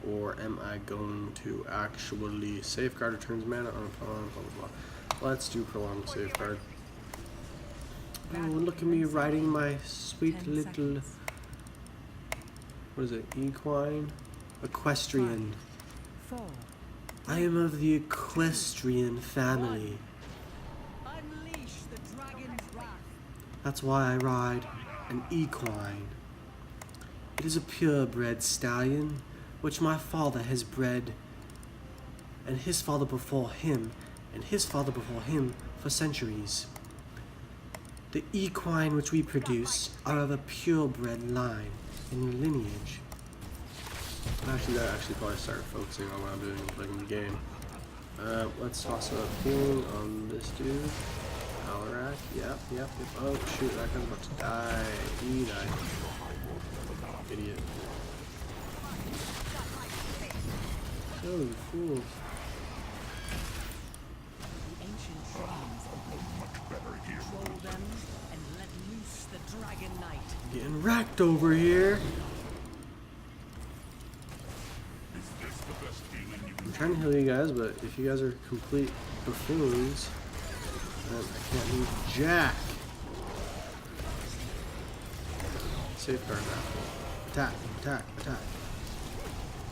or am I going to actually safeguard returns mana on a pawn, blah blah blah. Let's do prolonged safeguard. Oh, look at me riding my sweet little, what is it, equine? Equestrian. 4. I am of the equestrian family. Unleash the dragon's wrath. That's why I ride an equine. It is a purebred stallion, which my father has bred, and his father before him, and his father before him for centuries. The equine which we produce are of a purebred line and lineage. Actually, that actually probably started focusing on what I'm doing and playing the game. Let's toss a healing on this dude. Alarak, yep. Oh shoot, that guy's about to die. He died. Idiot. Oh, fool. The ancient shamans control them and let loose the dragon knight. Getting wrecked over here. I'm trying to heal you guys, but if you guys are complete buffoons, then I can't do jack. Safeguard now. Attack. I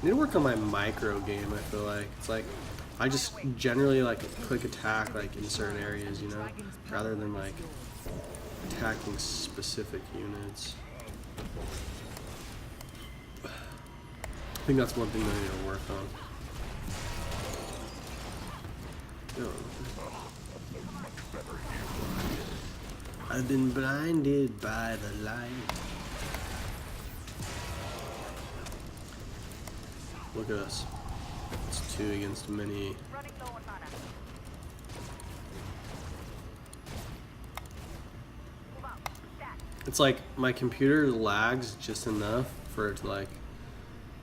need to work on my micro game, I feel like. It's like, I just generally like click attack like in certain areas, you know, rather than like attacking specific units. I think that's one thing that I need to work on. I've been blinded by the light. Look at us. It's 2 against many. It's like my computer lags just enough for it to like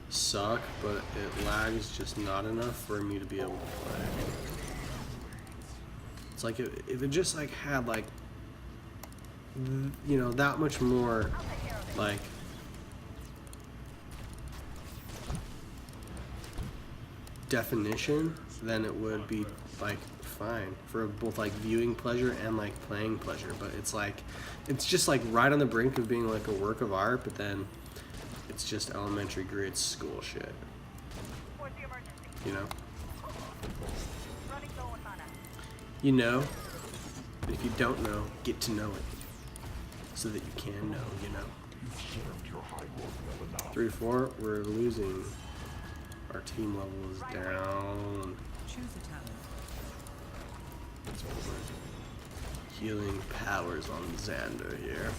suck, but it lags just not enough for me to be able to play. It's like if it just like had like, you know, that much more like definition, then it would be like fine for both like viewing pleasure and like playing pleasure. But it's like, it's just like right on the brink of being like a work of art, but then it's just elementary grade school shit, you know? You know, but if you don't know, get to know it so that you can know, you know? 3-4, we're losing. Our team level is down. Choose a talent. Let's put my healing powers on Xander here.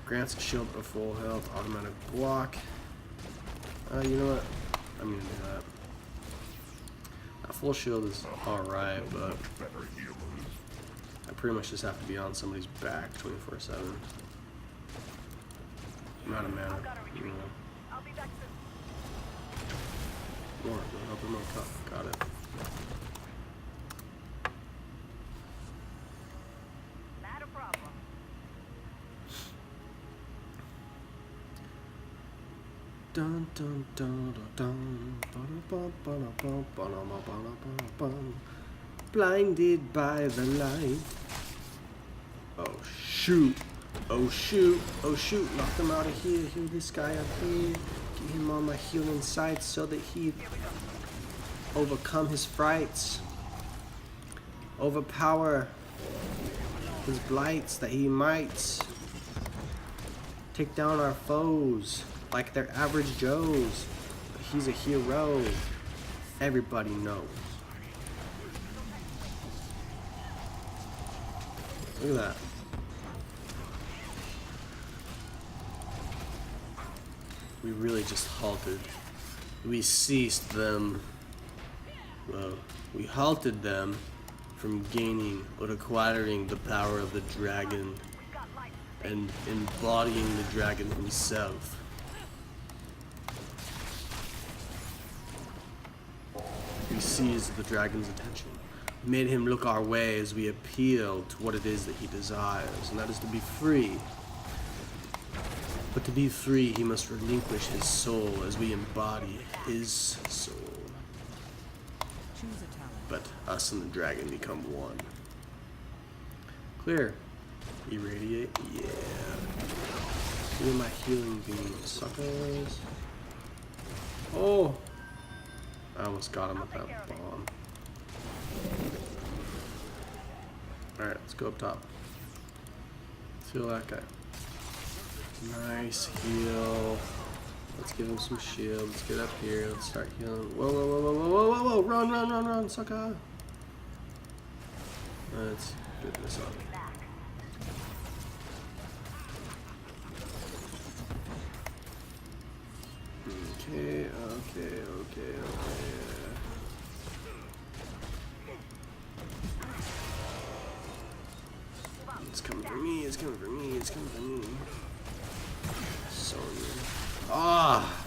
Grants a shield of full health, automatic block. You know what? I'm gonna do that. That full shield is alright, but I pretty much just have to be on somebody's back 24/7. I'm out of mana. You know. More, help him out. Got it. Not a problem. Dun dun dun dun dun. Blinded by the light. Oh shoot! Oh shoot! Oh shoot! Knock him out of here. Heal this guy up here. Get him on my healing side so that he overcome his frights. Overpower his blights that he might. Take down our foes like they're average Joes. But he's a hero. Everybody knows. Look at that. We really just halted. We ceased them. Well, we halted them from gaining or acquiring the power of the dragon and embodying the dragon himself. We seized the dragon's attention, made him look our way as we appealed to what it is that he desires, and that is to be free. But to be free, he must relinquish his soul as we embody his soul. Choose a talent. But us and the dragon become one. Clear. Irradiate. Yeah. Give me my healing beam, suckers. Oh! I almost got him with that bomb. Alright, let's go up top. Let's heal that guy. Nice heal. Let's give him some shield. Let's get up here. Let's start healing. Whoa, whoa, whoa, whoa, whoa, whoa, whoa, run, run, run, run, sucker. Let's get this up. Okay. It's coming for me, it's coming for me, it's coming for me. So good. Ah!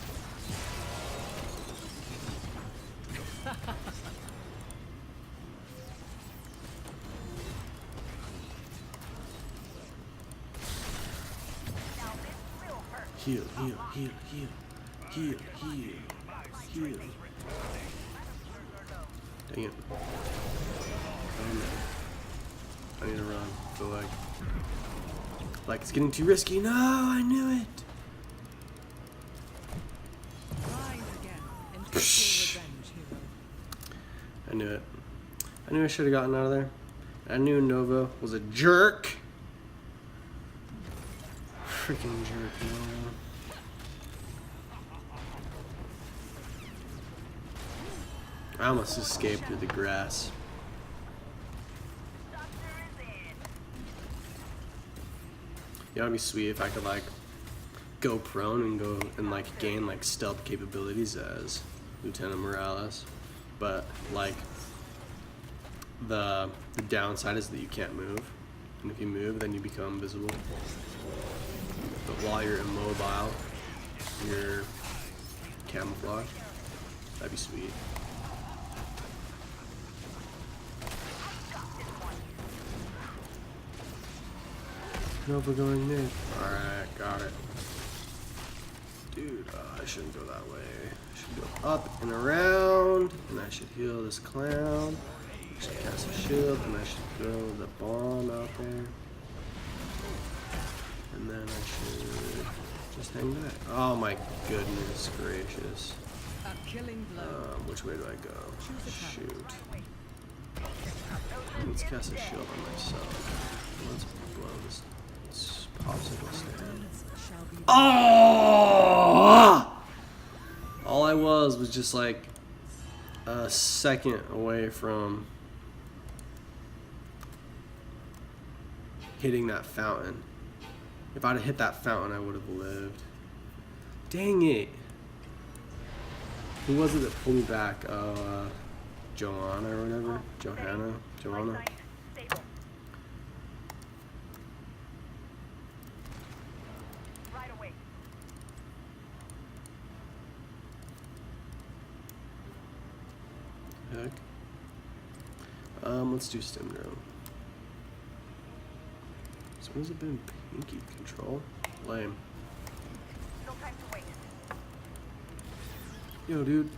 Heal. Dang it. Oh no. I need to run. So like it's getting too risky. No, I knew it. Rise again and take your revenge, hero. I knew it. I knew I should have gotten out of there. I knew Nova was a jerk. Freaking jerk, Nova. I almost escaped through the grass. You know, it'd be sweet if I could like go prone and go and like gain like stealth capabilities as Lieutenant Morales, but like the downside is that you can't move, and if you move, then you become invisible. But while you're immobile, you're camouflage. That'd be sweet. Nova going mid. Alright, got it. Dude, I shouldn't go that way. I should go up and around, and I should heal this clown. I should cast a shield, and I should throw the bomb out there. And then I should just hang back. Oh my goodness gracious. A killing blow. Which way do I go? Shoot. Let's cast a shield on myself. Let's blow this popsicle stand. Shall be Oh! All I was just like a second away from hitting that fountain. If I'd have hit that fountain, I would have lived. Dang it. Who was it that pulled me back? Joanna or whatever? Joanna? Right away. Heck. Let's do stim drone. So has it been pinky control? Lame. No time to wait. Yo, dude.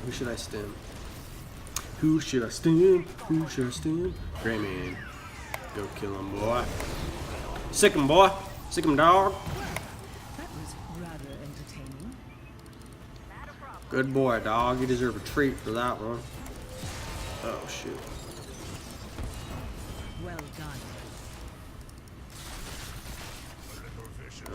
Who should I stim? Who should I stim? Greymane. Go kill him, boy. Sick him, boy. Sick him, dog. That was rather entertaining. Good boy, dog. You deserve a treat for that one. Oh, shoot. Well done. Heal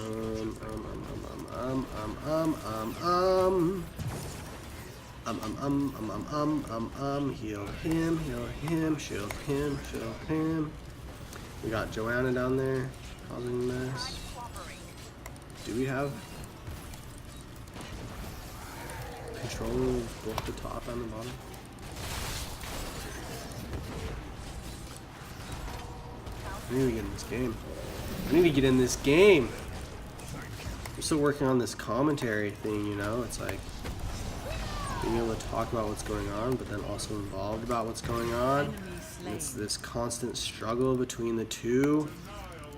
him, shield him. We got Joanna down there causing a mess. Do we have control of both the top and the bottom? I need to get in this game. I'm still working on this commentary thing, you know? It's like, you being able to talk about what's going on, but then also involved about what's going on. Enemy slain. It's this constant struggle between the two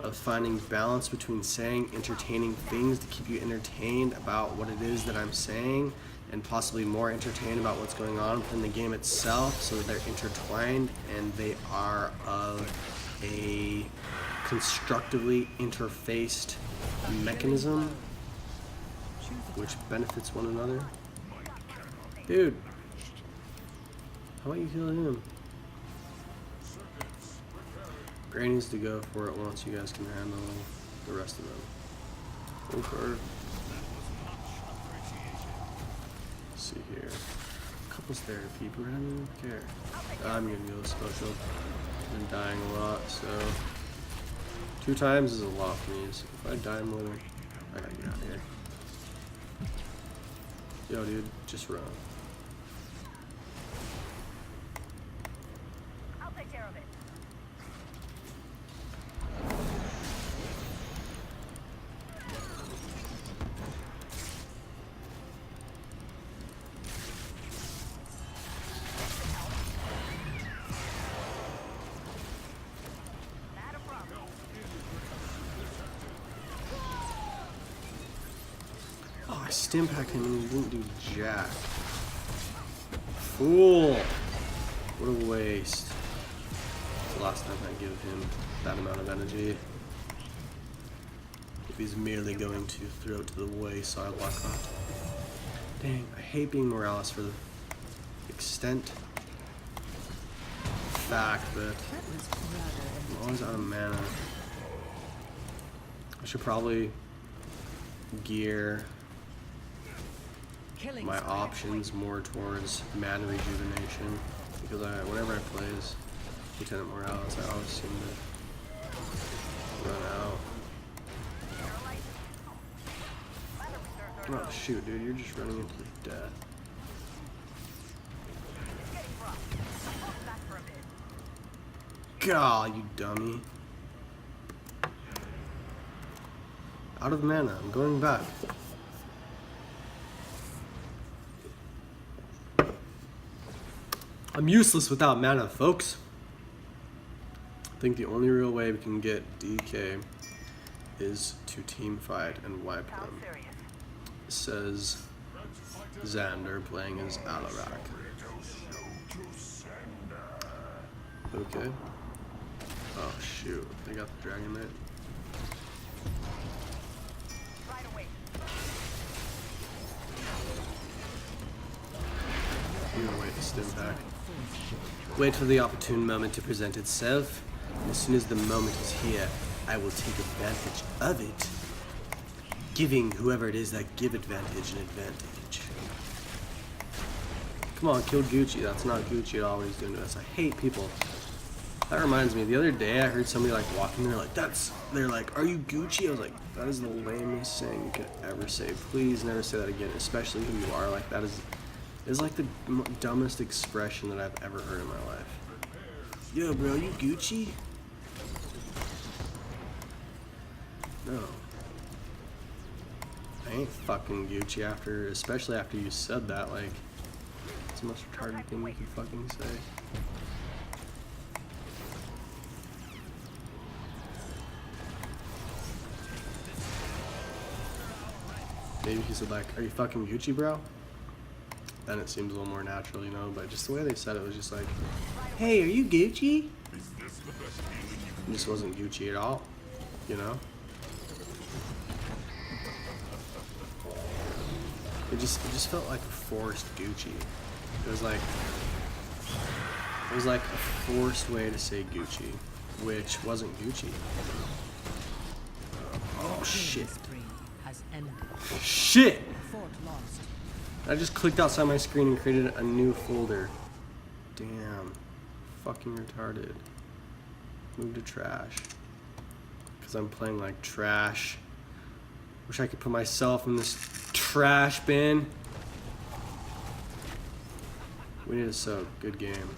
of finding balance between saying entertaining things to keep you entertained about what it is that I'm saying, and possibly more entertained about what's going on within the game itself, so that they're intertwined and they are of a constructively interfaced mechanism which benefits one another. Dude, how about you heal him? Gray needs to go for it once you guys can handle the rest of them. Go for it. Let's see here. Couples therapy, but I don't even care. I'm gonna go social. I've been dying a lot, so 2 times is a lot for me. So if I die more than I gotta get out of here. Yo, dude, just run. I'll take care of it. Not a problem. Oh, I stim packed him and he didn't do jack. Fool! What a waste. It's the last time I give him that amount of energy. If he's merely going to throw it to the wayside like that. Dang, I hate being Morales for the extent fact that That was rather I'm always out of mana. I should probably gear killing my spree. options more towards mana rejuvenation, because whenever I play as Lieutenant Morales, I always seem to run out. Oh shoot, dude, you're just running into death. Getting rough. I'll hold back for a bit. God, you dummy. Out of mana, I'm going back. I'm useless without mana, folks. I think the only real way we can get DK is to team fight and wipe Sounds them. serious. Says Xander playing as Alarak. Okay. Oh shoot, they got the Dragon Knight. Right away. I'm gonna wait to stim back. Wait for the opportune moment to present itself. And as soon as the moment is here, I will take advantage of it, giving whoever it is that give advantage an advantage. Come on, kill Gucci. That's not Gucci at all what he's doing to us. I hate people. That reminds me, the other day I heard somebody like walking there like, they're like, are you Gucci? I was like, that is the lamest thing you could ever say. Please never say that again, especially who you are. Like, that is like the dumbest expression that I've ever heard in my life. Yo, bro, you Gucci? No. I ain't fucking Gucci especially after you said that. Like, it's the most retarded thing you can fucking say. Maybe he said like, are you fucking Gucci, bro? Then it seems a little more natural, you know, but just the way they said it was just like, hey, are you Gucci? It just wasn't Gucci at all, you know? It just felt like a forced Gucci. It was like a forced way to say Gucci, which wasn't Gucci. Oh shit. Spree has ended. Shit! Fort lost. I just clicked outside my screen and created a new folder. Damn. Fucking retarded. Move to trash. Because I'm playing like trash. Wish I could put myself in this trash bin. We need a soak. Good game.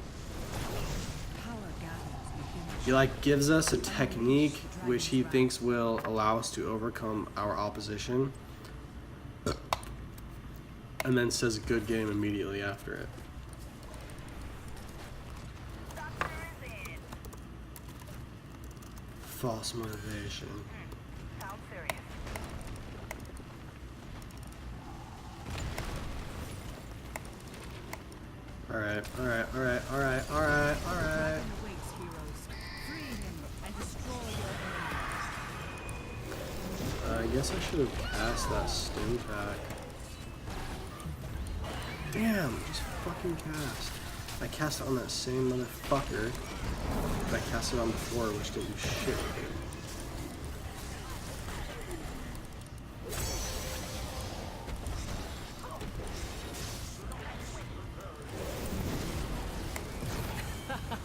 Power gathers within He like gives us a technique which he thinks will allow us to overcome our opposition. and then says good game immediately after it. Doctor is in. False motivation. Sounds serious. Alright. Awaits, heroes. Free him and destroy your enemies. I guess I should have cast that stim pack. Damn, just fucking cast. I cast it on that same motherfucker that I cast it on before, which didn't do shit.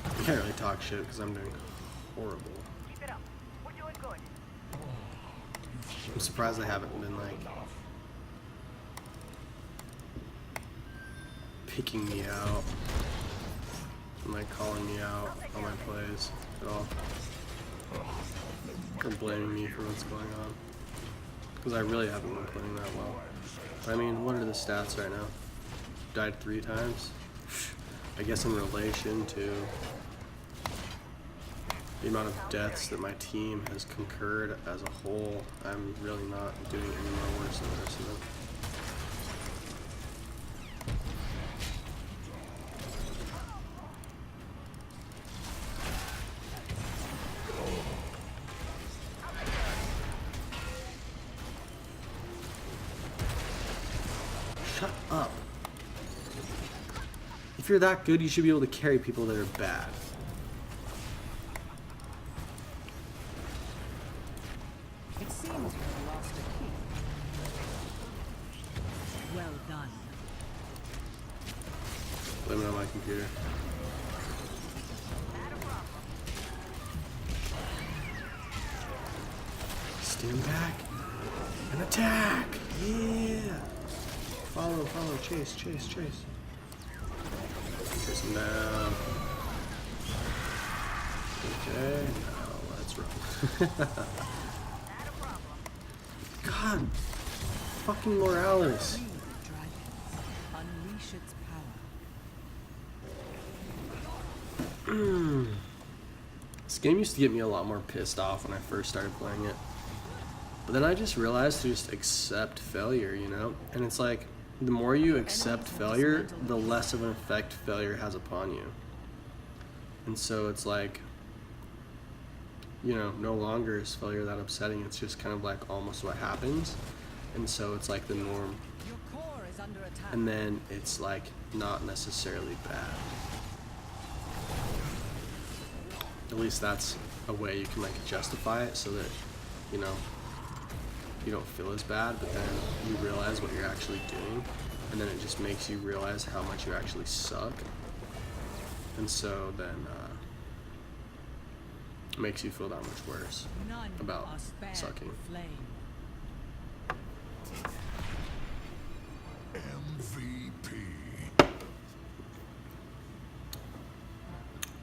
I can't really talk shit because I'm doing horrible. Keep it up. We're doing good. I'm surprised I haven't been like picking me out and like calling me out on my plays at all, or blaming me for what's going on, because I really haven't been playing that well. I mean, what are the stats right now? Died 3 times. I guess in relation to the amount of deaths that my team has concurred as a whole, I'm really not doing any more worse than the rest of them. Shut up. If you're that good, you should be able to carry people that are bad. It seems you have lost a key. Well done. Blame it on my computer. Stand back and attack! Yeah! Follow, chase. Chase him down. Okay, now let's run. God! Fucking Morales! Free the dragon. Unleash its power. This game used to get me a lot more pissed off when I first started playing it. But then I just realized to just accept failure, you know? And it's like, the more you accept failure, the less of an effect failure has upon you. And so it's like, you know, no longer is failure that upsetting. It's just kind of like almost what happens. And so it's like the norm. Your core is under attack. And then it's like not necessarily bad. At least that's a way you can like justify it so that, you know, you don't feel as bad, but then you realize what you're actually doing, and then it just makes you realize how much you actually suck. And so then it makes you feel that much worse None about are spared sucking. the flame. MVP.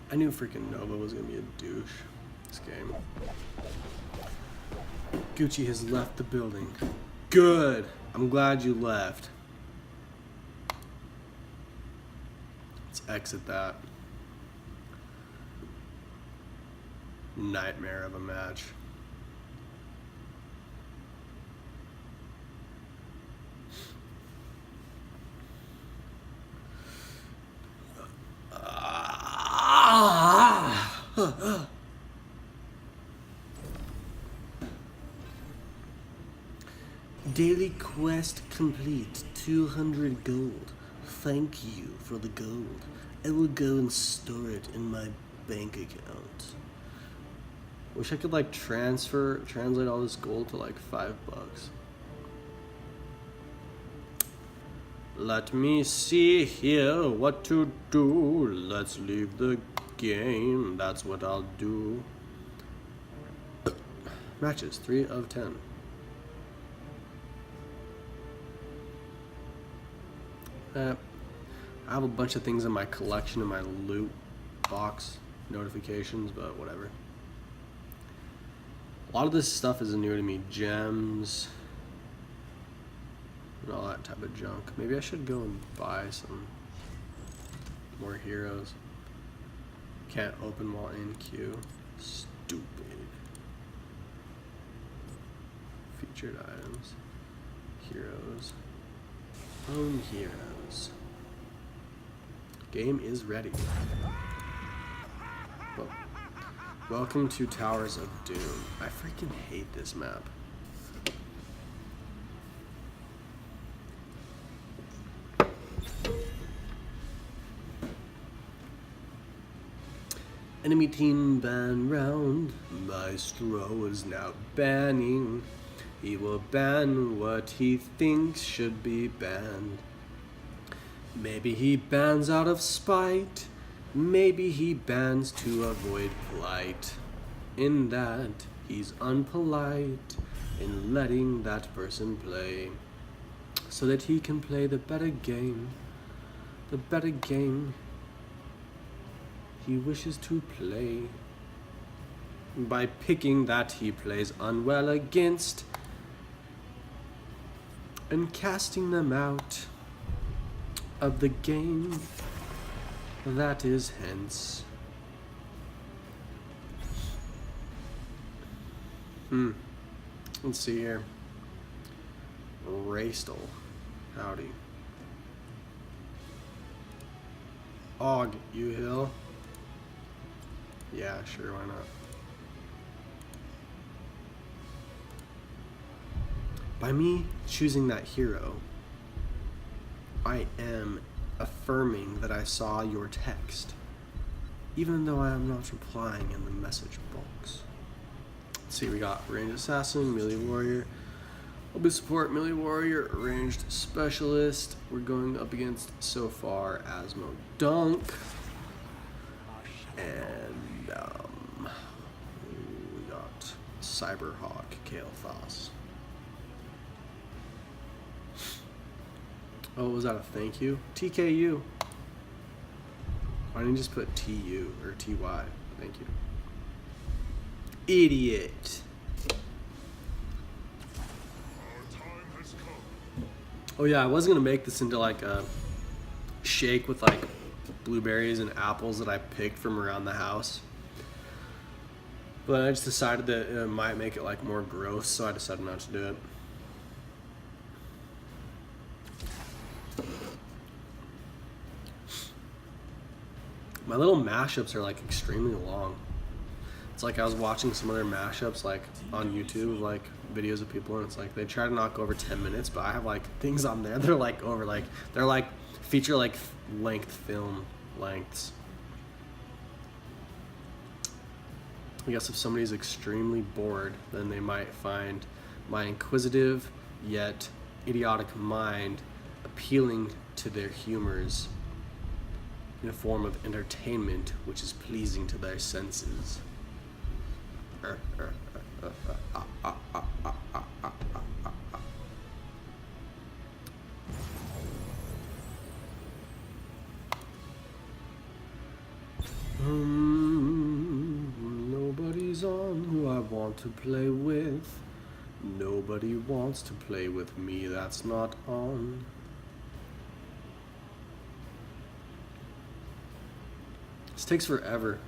I knew freaking Nova was gonna be a douche this game. Gucci has left the building. Good. I'm glad you left. Let's exit that nightmare of a match. Daily quest complete, 200 gold. Thank you for the gold. I will go and store it in my bank account. Wish I could like translate all this gold to like $5. Let me see here what to do. Let's leave the game. That's what I'll do. Matches, 3 of 10. I have a bunch of things in my collection in my loot box notifications, but whatever. A lot of this stuff is new to me. Gems. and all that type of junk. Maybe I should go and buy some more heroes. Can't open while in queue. Stupid. Featured items. Heroes. Own heroes. Game is ready. Well, welcome to Towers of Doom. I freaking hate this map. Enemy team ban round. Maestro is now banning. He will ban what he thinks should be banned. Maybe he bans out of spite. Maybe he bans to avoid plight. In that, he's unpolite in letting that person play. So that he can play the better game. The better game he wishes to play. By picking that he plays unwell against and casting them out of the game that is hence. Let's see here. Raistel. Howdy. Og, you hill? Yeah, sure, why not? By me choosing that hero, I am affirming that I saw your text, even though I am not replying in the message box. Let's see, we got Ranged Assassin, Melee Warrior, Mobile Support, Melee Warrior, Ranged Specialist. We're going up against, so far, Asmo Dunk. And, we got Cyberhawk, Kael'thas. Oh, was that a thank you? TKU. Why didn't you just put TU or TY? Thank you. Idiot. Oh yeah, I was gonna make this into like a shake with like blueberries and apples that I picked from around the house. But I just decided that it might make it like more gross, so I decided not to do it. My little mashups are like extremely long. It's like I was watching some other mashups like on YouTube, like videos of people, and it's like they try to knock over 10 minutes, but I have like things on there they're like over like they're like feature like length film lengths. I guess if somebody's extremely bored, then they might find my inquisitive yet idiotic mind appealing to their humors in a form of entertainment which is pleasing to their senses. Nobody's on who I want to play with. Nobody wants to play with me, that's not on. This takes forever.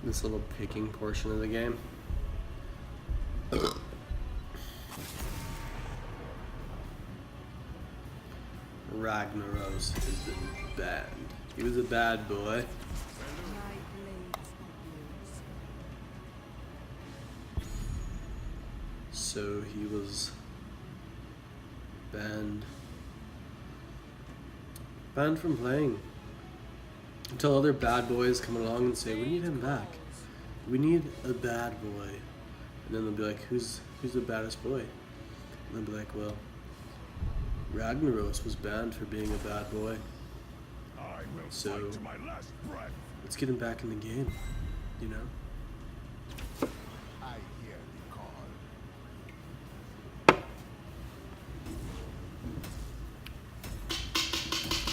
This little picking portion of the game. Ragnaros has been banned. He was a bad boy. So he was banned from playing until other bad boys come along and say, we need him back. We need a bad boy. And then they'll be like, who's the baddest boy? And they'll be like, well, Ragnaros was banned for being a bad boy. So let's get him back in the game, you know? I hear the call.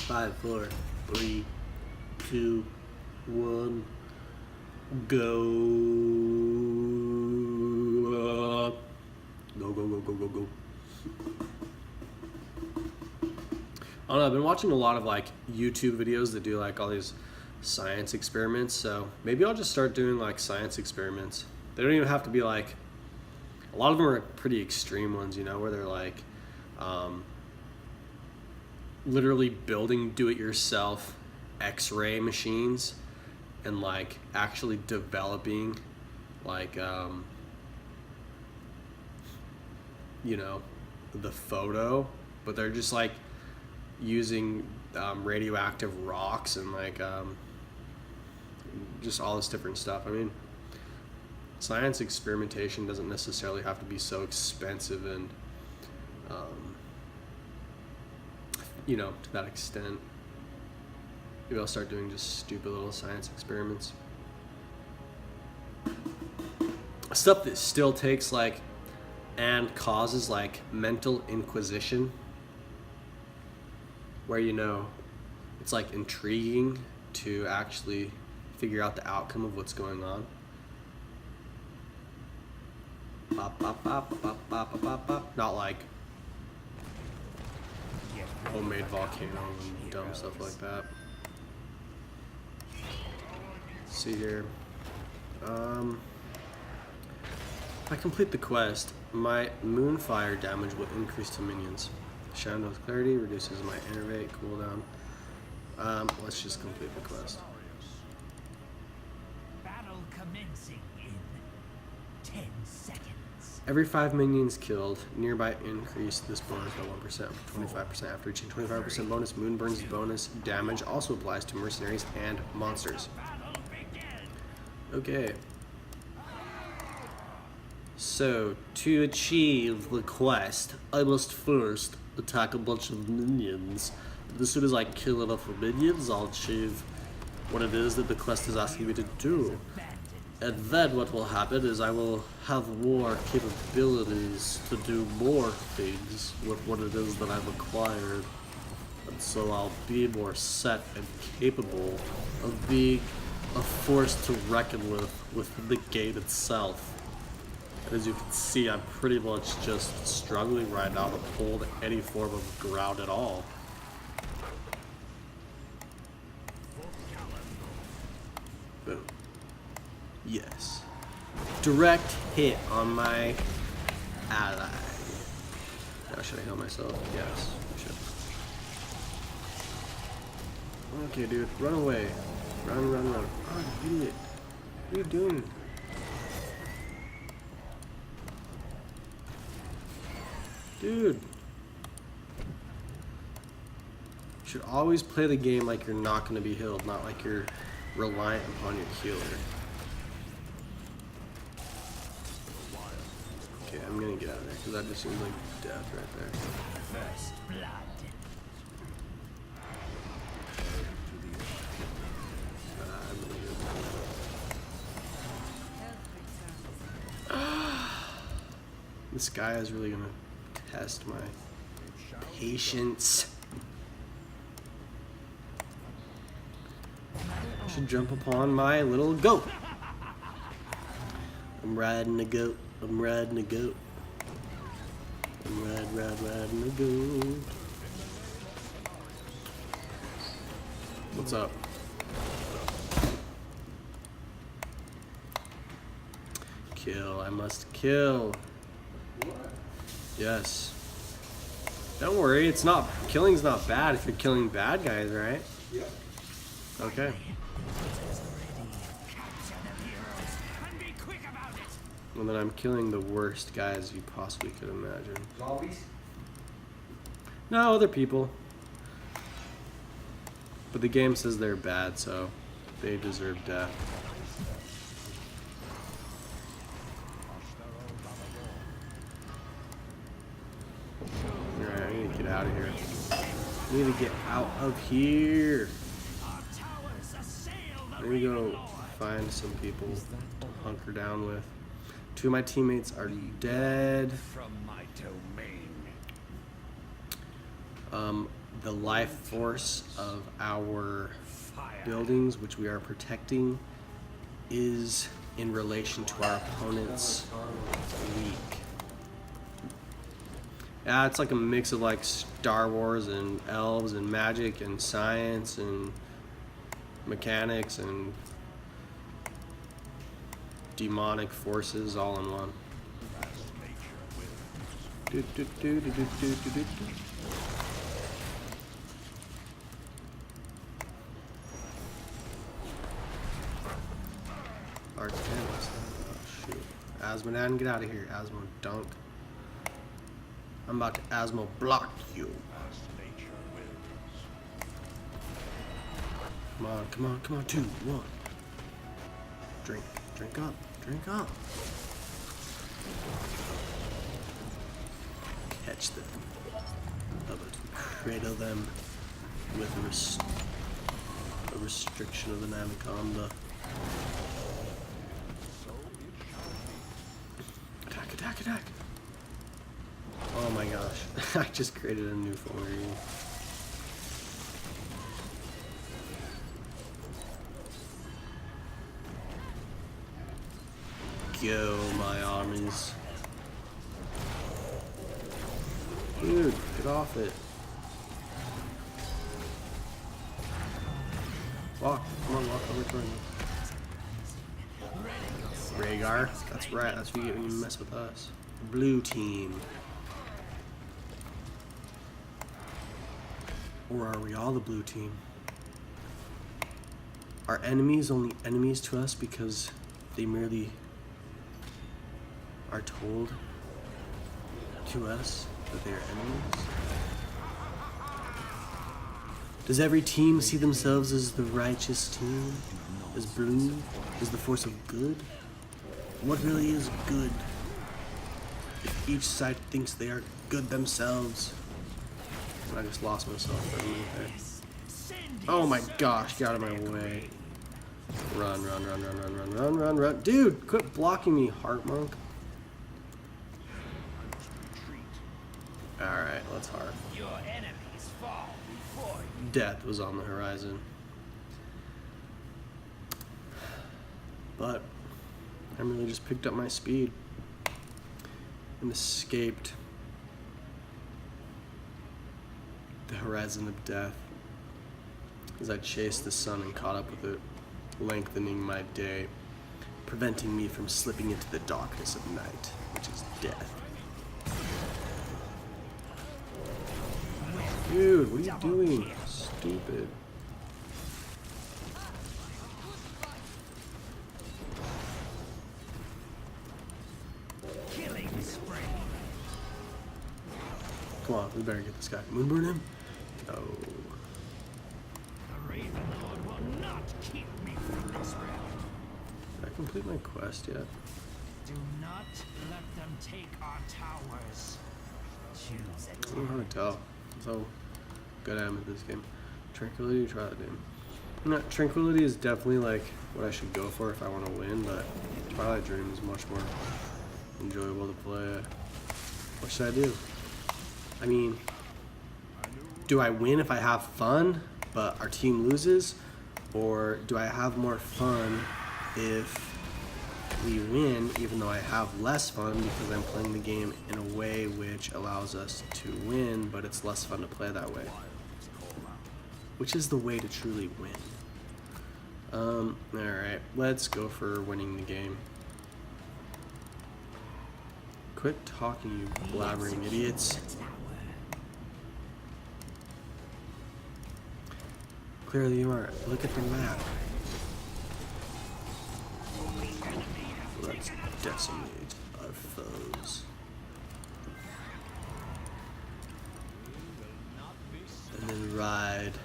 5, 4, 3, 2, 1, go. go. I don't know, I've been watching a lot of like YouTube videos that do like all these science experiments, so maybe I'll just start doing like science experiments. They don't even have to be like, a lot of them are pretty extreme ones, you know, where they're like literally building do-it-yourself X-ray machines and like actually developing like you know, the photo, but they're just like using radioactive rocks and like just all this different stuff. I mean, science experimentation doesn't necessarily have to be so expensive and you know, to that extent. Maybe I'll start doing just stupid little science experiments. Stuff that still takes like and causes like mental inquisition, where, you know, it's like intriguing to actually figure out the outcome of what's going on. Pop, pop, pop, pop, pop, pop, pop, pop. Not like homemade volcanoes and dumb stuff like that. Let's see here. If I complete the quest, my moonfire damage will increase to minions. Shadow with clarity reduces my enervate cooldown. Let's just complete the quest. Battle commencing in 10 seconds. Every 5 minions killed, nearby increase this bonus by 1% for 25%. After reaching 25% bonus, Moonburn's bonus damage also applies to mercenaries and monsters. Battle begin. Okay. So, to achieve the quest, I must first attack a bunch of minions. But as soon as I kill enough of minions, I'll achieve what it is that the quest is asking me to do. And then what will happen is I will have more capabilities to do more things with what it is that I've acquired. And so I'll be more set and capable of being a force to reckon with the game itself. And as you can see, I'm pretty much just struggling right now to hold any form of ground at all. Boom. Yes. Direct hit on my ally. Now, should I heal myself? Yes, I should. Okay, dude, run away. Run, run, run. Oh, you idiot. What are you doing? Dude. You should always play the game like you're not going to be healed, not like you're reliant upon your healer. Okay, I'm going to get out of there because that just seems like death right there. First blood. I'm really good. This guy is really going to test my patience. I should jump upon my little goat. I'm riding a goat. I'm riding a goat. I'm riding a goat. What's up? Kill. I must kill. Yes. Don't worry, it's not, killing's not bad if you're killing bad guys, right? Yep. Okay. And be quick about it. And then I'm killing the worst guys you possibly could imagine. Zombies? No, other people. But the game says they're bad, so they deserve death. Alright, I need to get out of here. I need to get out of here. Our towers assail the Let me go find some people to hunker down with. 2 of my teammates are dead. from my domain. The life force of our Fire. buildings, which we are protecting, is in relation to our opponent's weak. Yeah, it's like a mix of like Star Wars and elves and magic and science and mechanics and demonic forces all in one. Do, do, do, do, do, do, do, do. Arch canvas. Oh shoot. Asmodan, get out of here. Asmo dunk. I'm about to Asmo block you. Come on, come on, come on. 2, 1. Drink, drink up, drink up. Catch them. How about we cradle them with a restriction of the anaconda. Attack, attack, attack. Oh my gosh. I just created a new folder. Go, my armies. Dude, get off it. Walk. Come on, walk over toward me. Rhaegar. That's right. That's what you get when you mess with us. Blue team. Or are we all the blue team? Are enemies only enemies to us because they merely are told to us that they are enemies? Does every team see themselves as the righteous team? As blue? As the force of good? What really is good? If each side thinks they are good themselves. And I just lost myself for a minute there. Oh my gosh, get out of my way. Run, run, run, run, run, run, run, run, run. Dude, quit blocking me, Heart Monk. Alright, let's heart. Your enemies fall before you. Death was on the horizon. But I really just picked up my speed and escaped the horizon of death as I chased the sun and caught up with it, lengthening my day, preventing me from slipping into the darkness of night, which is death. Dude, what are you doing? Stupid. Killing spree. Come on, we better get this guy. Moonburn him? No. The Raven Lord will not keep me from this realm. Did I complete my quest yet? Do not let them take our towers. Choose I don't know how to tell. I'm so good I am at this game. Tranquility, try that game. No, Tranquility is definitely like what I should go for if I want to win, but Twilight Dream is much more enjoyable to play. What should I do? I mean, do I win if I have fun, but our team loses? Or do I have more fun if we win, even though I have less fun because I'm playing the game in a way which allows us to win, but it's less fun to play that way? Which is the way to truly win? Alright, let's go for winning the game. Quit talking, you blabbering idiots. Clearly you are. Look at the map. Let's decimate our foes. And then ride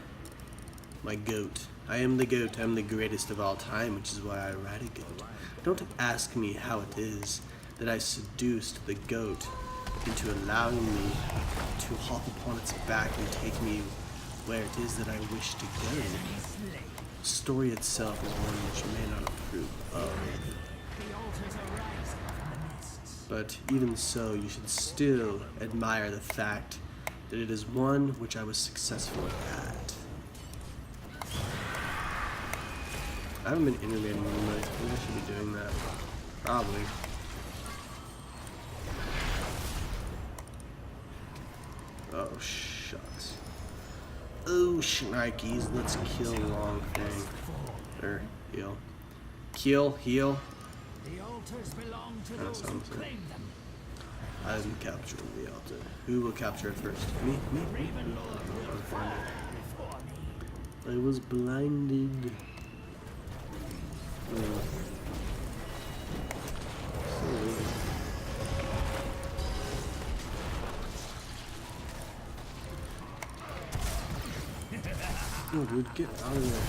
my goat. I am the goat. I am the greatest of all time, which is why I ride a goat. Don't ask me how it is that I seduced the goat into allowing me to hop upon its back and take me where it is that I wish to go. The story itself is one which you may not approve of. But even so, you should still admire the fact that it is one which I was successful at. I haven't been innovating any nights. I think I should be doing that. Probably. Oh, shucks. Oh, shnikes. Let's kill Long Thing. Or heal. Kill, heal. The altars belong to Kinda those who sounds like- claim them. I didn't capture the altar. Who will capture it first? Me? Raven Lord will fall before me. I was blinded. Oh, dude, get out of there.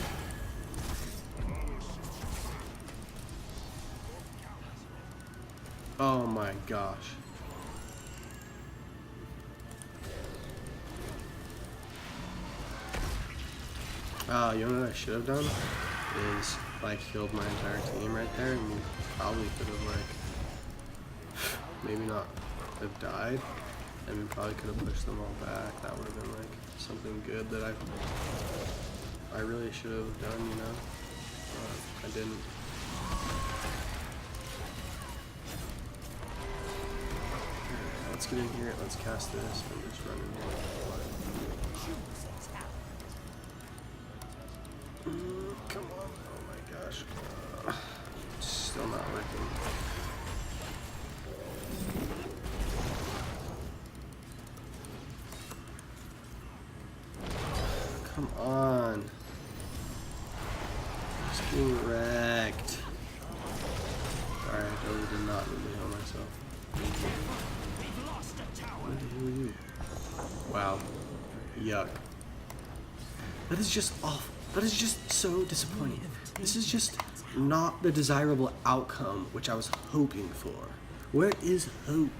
Oh my gosh. You know what I should have done? Is like killed my entire team right there, and we probably could have like maybe not have died, and we probably could have pushed them all back. That would have been like something good that I really should have done, you know. I didn't. Alright, let's get in here. Let's cast this and just run in here. Come on. Oh my gosh. Still not working. Come on. Just being wrecked. Alright, I totally did not need to heal myself. We've lost a tower. What the hell are you? Wow. Yuck. That is just awful. That is just so disappointing. This is just not the desirable outcome which I was hoping for. Where is hope?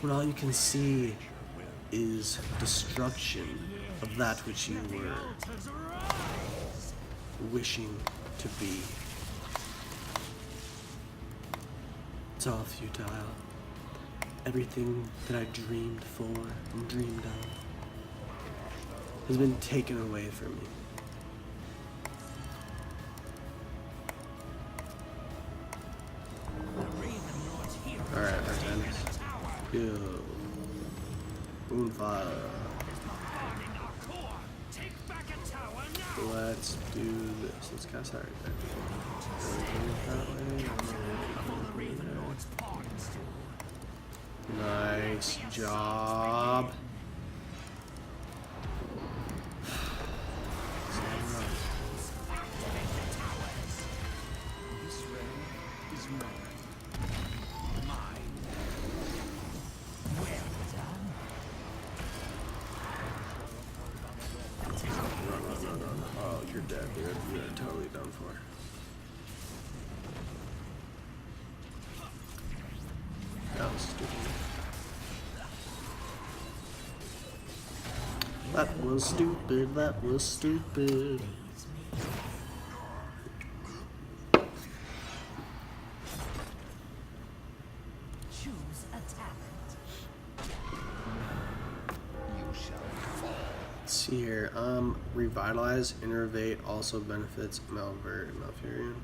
When all you can see is destruction of that which you were Altars rise. wishing to be. It's all futile. Everything that I dreamed for and dreamed of has been taken away from me. The Raven Lord's heroes Alright, have taken Artemis. a tower. Yo. Moonfire. Bombarding our core. Take back a tower now. Let's do this. Let's cast that right there. That way. For the Raven Lord's pawns. Nice job. This realm is mine. Well done. Oh, you're dead, dude. You're totally done for. That was stupid. That was stupid. That was stupid. Choose a talent. You shall fall. Let's see here. Revitalize, Innervate also benefits Malvert and Malfurion.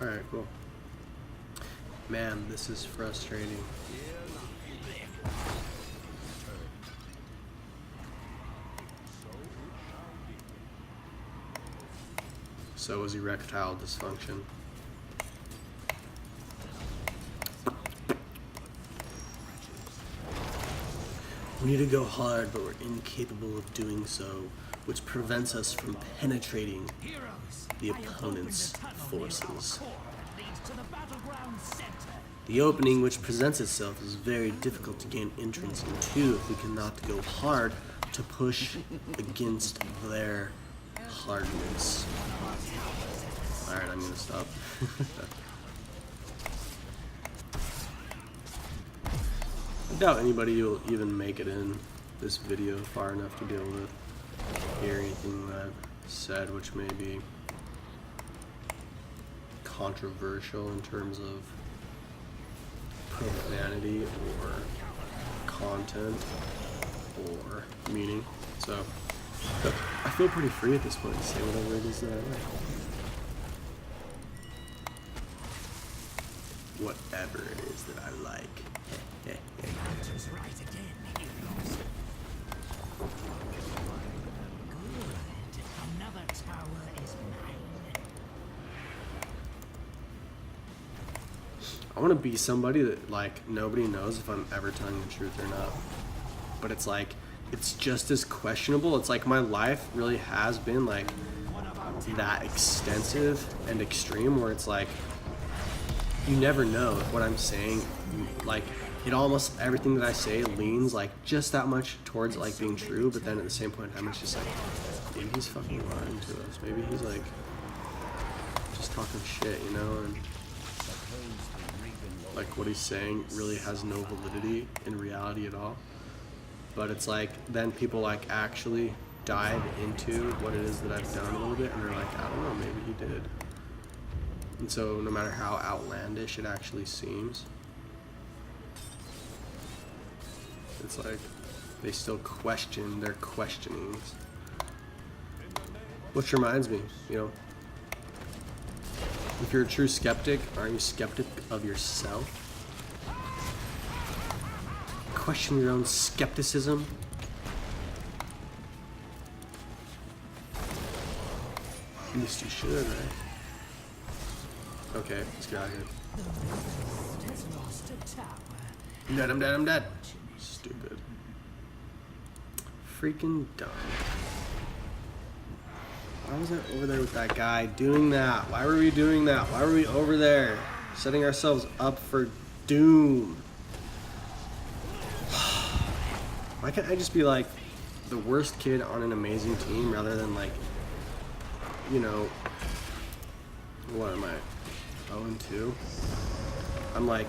Alright, cool. Man, this is frustrating. So is erectile dysfunction. We need to go hard, but we're incapable of doing so, which prevents us from penetrating Heroes. the I have opponent's opened a tunnel near our forces. core that leads to the battleground center. The opening which presents itself is very difficult to gain entrance into if we cannot go hard to push against their hardness. Alright, I'm gonna stop. I doubt anybody will even make it in this video far enough to be able to hear anything that I've said, which may be controversial in terms of profanity or content or meaning. So I feel pretty free at this point to say whatever it is that I like. Whatever it is that I like. Hunter's right again, heroes. Good. Another tower is mine. I want to be somebody that, like, nobody knows if I'm ever telling the truth or not. But it's like, it's just as questionable. It's like my life really has been, like, that extensive and extreme where it's like, you never know if what I'm saying, like, it almost, everything that I say leans, like, just that much towards, like, being true. But then at the same point in time, it's just like, maybe he's fucking lying to us. Maybe he's, like, just talking shit, you know? And like what he's saying really has no validity in reality at all. But it's like, then people like actually dive into what it is that I've done a little bit and they're like, I don't know, maybe he did. And so no matter how outlandish it actually seems, it's like they still question their questionings. Which reminds me, you know, if you're a true skeptic, aren't you skeptic of yourself? Question your own skepticism. At least you should, right? Okay, let's get out of here. Has lost a tower. I'm dead, I'm dead, I'm dead. Stupid. Freaking dumb. Why was I over there with that guy doing that? Why were we doing that? Why were we over there? Setting ourselves up for doom. Why can't I just be like the worst kid on an amazing team rather than like, you know, what am I? 0-2? I'm like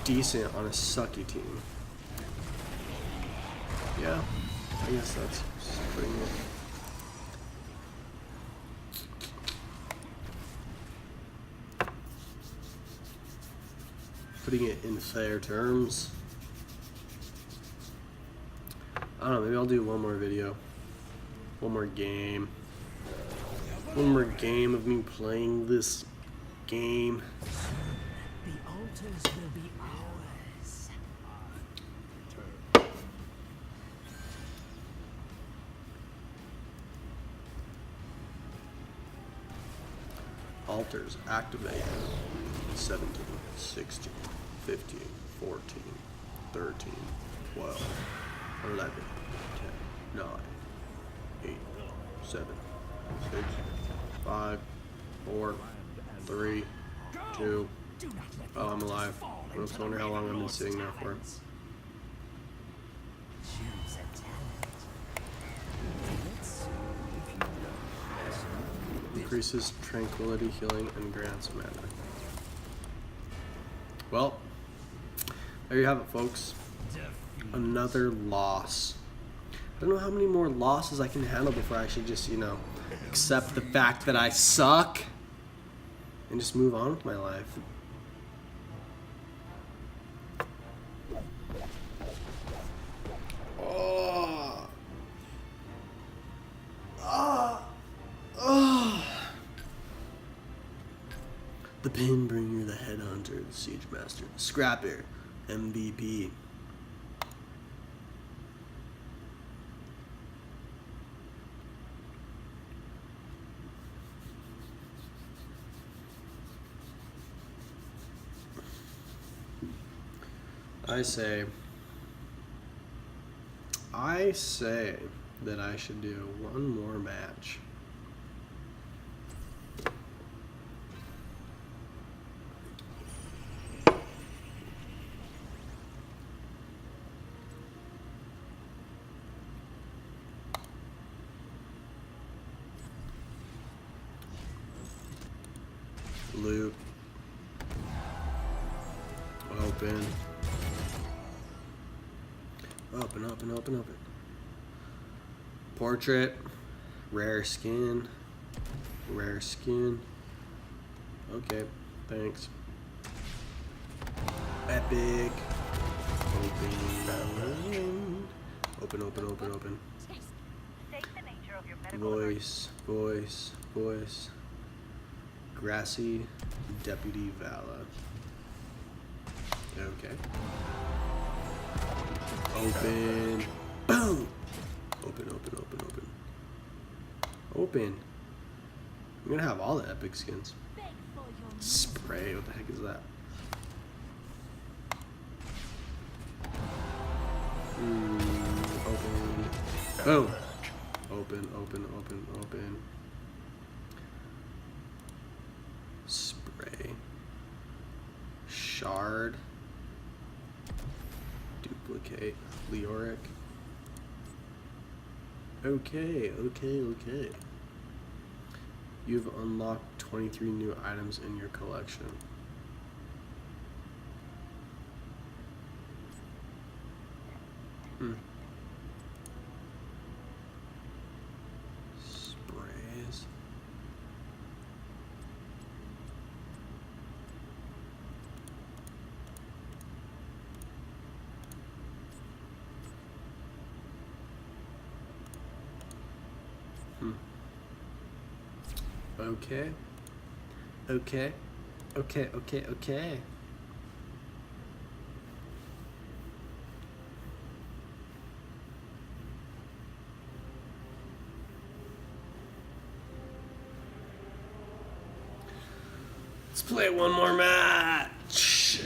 decent on a sucky team. Yeah, I guess that's putting it. Putting it in fair terms. I don't know, maybe I'll do one more video. One more game. One more game of me playing this game. The altars will be ours. Altars activate. 17, 16, 15, 14, 13, 12, 11, 10, 9, 8, 7, 6, 5, 4, 3, 2. Oh, I'm alive. I was wondering how long I've been sitting there for. Choose a talent. Let's see if you learn. Increases tranquility, healing, and grants mana. Well, there you have it, folks. Another loss. I don't know how many more losses I can handle before I should just, you know, accept the fact that I suck and just move on with my life. Oh. The Pinbringer, the Headhunter, the Siege Master, the Scrapper, MVP. I say that I should do one more match. Loot. Open. Open, open, open, open. Portrait. Rare skin. Rare skin. Okay, thanks. Epic. Open. Open, open, open, open. State the nature of your medical Voice, voice, voice. Grassy Deputy Vala. Okay. Open. Boom. Open, open, open, open. Open. I'm gonna have all the epic skins. Spray, what the heck is that? Open. Boom. Open, open, open, open. Spray. Shard. Duplicate. Leoric. Okay, okay, okay. You've unlocked 23 new items in your collection. Sprays. Okay. Okay. Okay, okay, okay. Let's play one more match.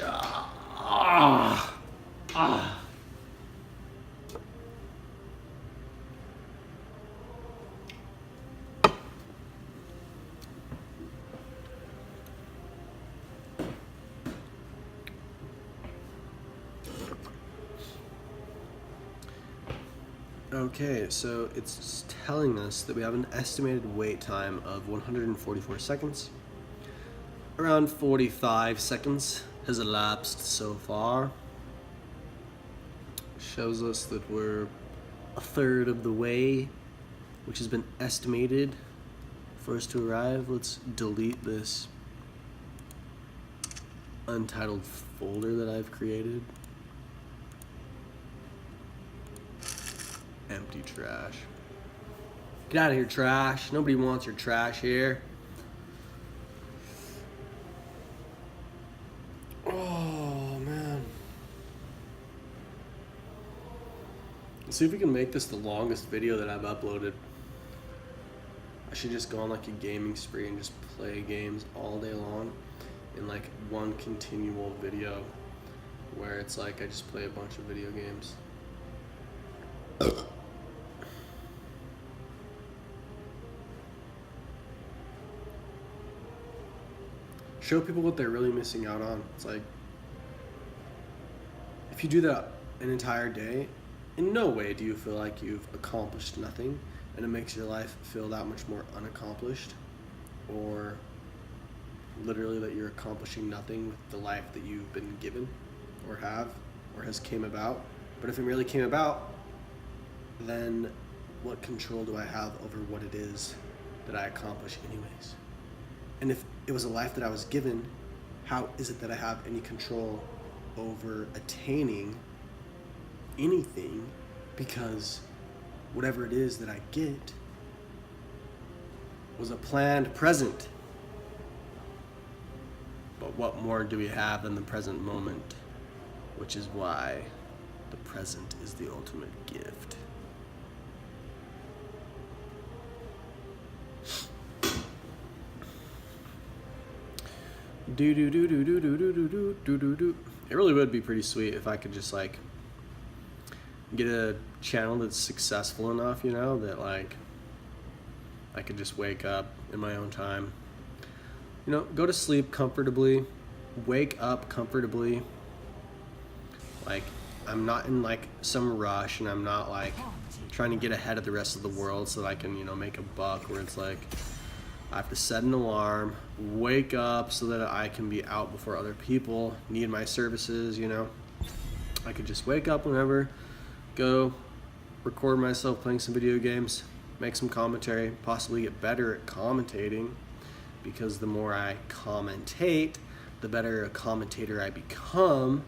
Okay, so it's telling us that we have an estimated wait time of 144 seconds. Around 45 seconds has elapsed so far. Shows us that we're a third of the way, which has been estimated for us to arrive. Let's delete this untitled folder that I've created. Empty trash. Get out of here, trash. Nobody wants your trash here. Oh, man. Let's see if we can make this the longest video that I've uploaded. I should just go on like a gaming spree and just play games all day long in like one continual video where it's like I just play a bunch of video games. Show people what they're really missing out on. It's like, if you do that an entire day, in no way do you feel like you've accomplished nothing, and it makes your life feel that much more unaccomplished, or literally that you're accomplishing nothing with the life that you've been given, or have, or has came about. But if it really came about, then what control do I have over what it is that I accomplish anyways? And if it was a life that I was given, how is it that I have any control over attaining anything? Because whatever it is that I get was a planned present. But what more do we have than the present moment? Which is why the present is the ultimate gift. Do do do do do do do do do do do. It really would be pretty sweet if I could just like get a channel that's successful enough, you know, that like I could just wake up in my own time, you know, go to sleep comfortably, wake up comfortably. Like I'm not in like some rush, and I'm not like trying to get ahead of the rest of the world so that I can, you know, make a buck, where it's like I have to set an alarm, wake up so that I can be out before other people need my services, you know. I could just wake up whenever, go record myself playing some video games, make some commentary, possibly get better at commentating, because the more I commentate, the better a commentator I become,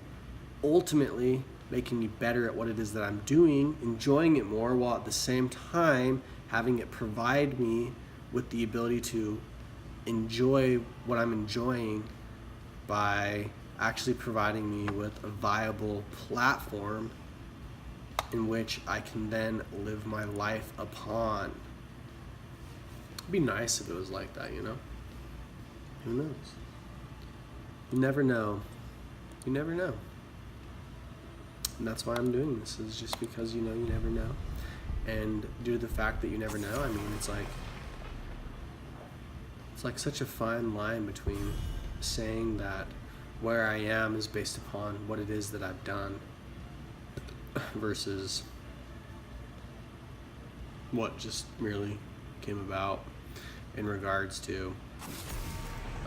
ultimately making me better at what it is that I'm doing, enjoying it more, while at the same time having it provide me with the ability to enjoy what I'm enjoying by actually providing me with a viable platform in which I can then live my life upon. It'd be nice if it was like that, you know? Who knows? You never know. You never know. And that's why I'm doing this, is just because, you know, you never know. And due to the fact that you never know, I mean, it's like such a fine line between saying that where I am is based upon what it is that I've done versus what just merely came about in regards to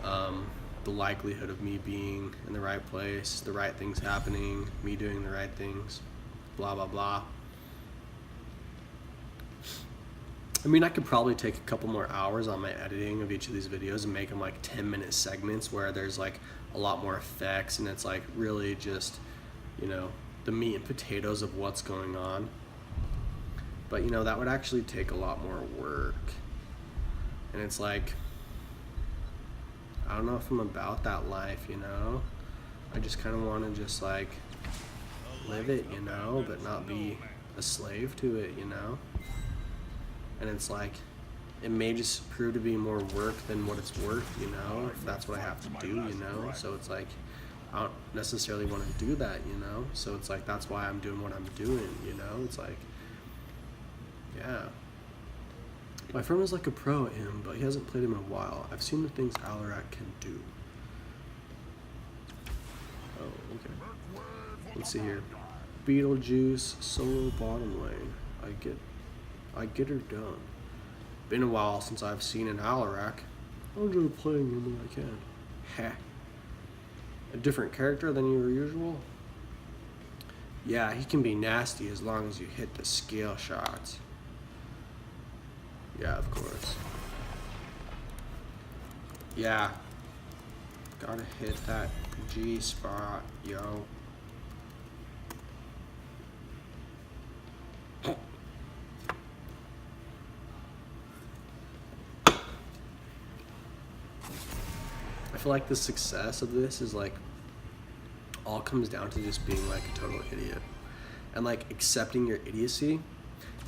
the likelihood of me being in the right place, the right things happening, me doing the right things, blah, blah, blah. I mean, I could probably take a couple more hours on my editing of each of these videos and make them like 10-minute segments where there's like a lot more effects and it's like really just, you know, the meat and potatoes of what's going on. But, you know, that would actually take a lot more work. And it's like, I don't know if I'm about that life, you know? I just kind of want to just like live it, you know, but not be a slave to it, you know? And it's like, it may just prove to be more work than what it's worth, you know, if that's what I have to do, you know? So it's like, I don't necessarily want to do that, you know? So it's like, that's why I'm doing what I'm doing, you know? It's like, yeah. My friend is like a pro at him, but he hasn't played him in a while. I've seen the things Alarak can do. Oh, okay. Let's see here. Beetlejuice, solo bottom lane. I get her done. Been a while since I've seen an Alarak. I'll enjoy playing him when I can. Heh. A different character than your usual? Yeah, he can be nasty as long as you hit the scale shots. Yeah, of course. Yeah. Gotta hit that G spot, yo. I feel like the success of this is like all comes down to just being like a total idiot and like accepting your idiocy.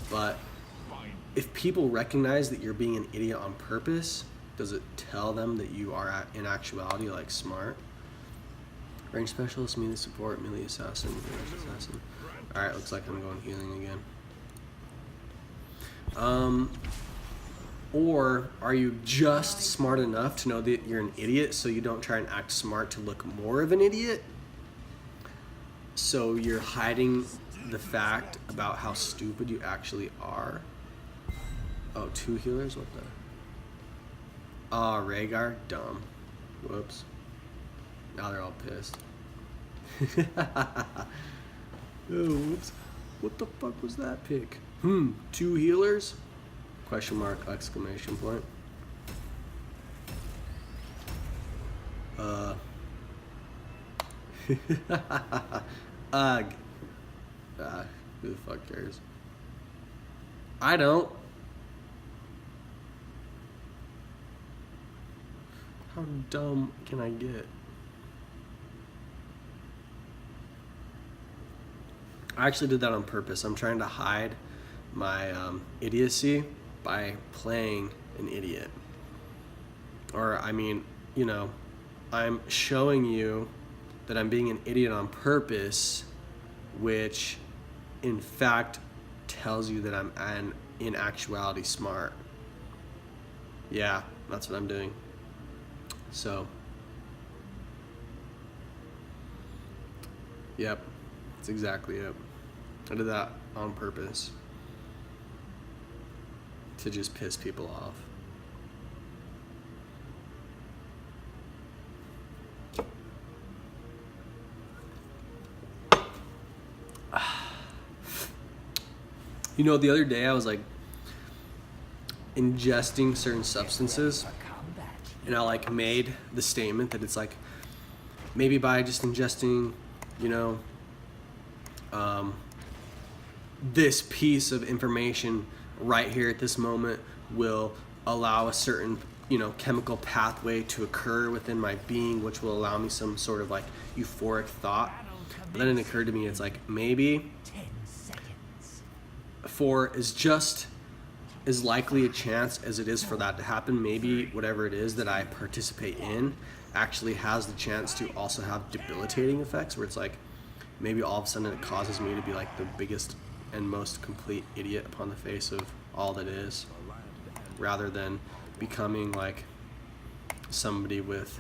But if people recognize that you're being an idiot on purpose, does it tell them that you are in actuality like smart? Range specialist, melee support, melee assassin, range assassin. Alright, looks like I'm going healing again. Or are you just smart enough to know that you're an idiot so you don't try and act smart to look more of an idiot? So you're hiding the fact about how stupid you actually are? Oh, 2 healers? What the? Ah, Rhaegar? Dumb. Whoops. Now they're all pissed. Oh, whoops. What the fuck was that pick? 2 healers? Question mark, exclamation point. Ugh. Who the fuck cares? I don't. How dumb can I get? I actually did that on purpose. I'm trying to hide my idiocy by playing an idiot. Or, I mean, you know, I'm showing you that I'm being an idiot on purpose, which in fact tells you that I'm in actuality smart. Yeah, that's what I'm doing. So, yep, that's exactly it. I did that on purpose to just piss people off. You know, the other day I was like ingesting certain substances, and I like made the statement that it's like maybe by just ingesting, you know, this piece of information right here at this moment will allow a certain, you know, chemical pathway to occur within my being, which will allow me some sort of like euphoric thought. But then it occurred to me, it's like maybe for is just as likely a chance as it is for that to happen. Maybe whatever it is that I participate in actually has the chance to also have debilitating effects, where it's like maybe all of a sudden it causes me to be like the biggest and most complete idiot upon the face of all that is, rather than becoming like somebody with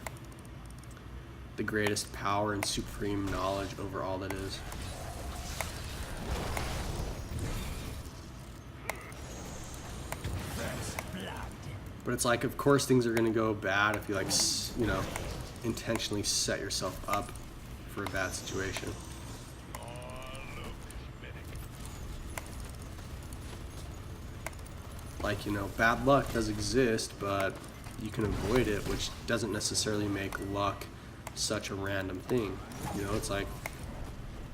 the greatest power and supreme knowledge over all that is. But it's like, of course things are going to go bad if you like, you know, intentionally set yourself up for a bad situation. Like, you know, bad luck does exist, but you can avoid it, which doesn't necessarily make luck such a random thing. You know, it's like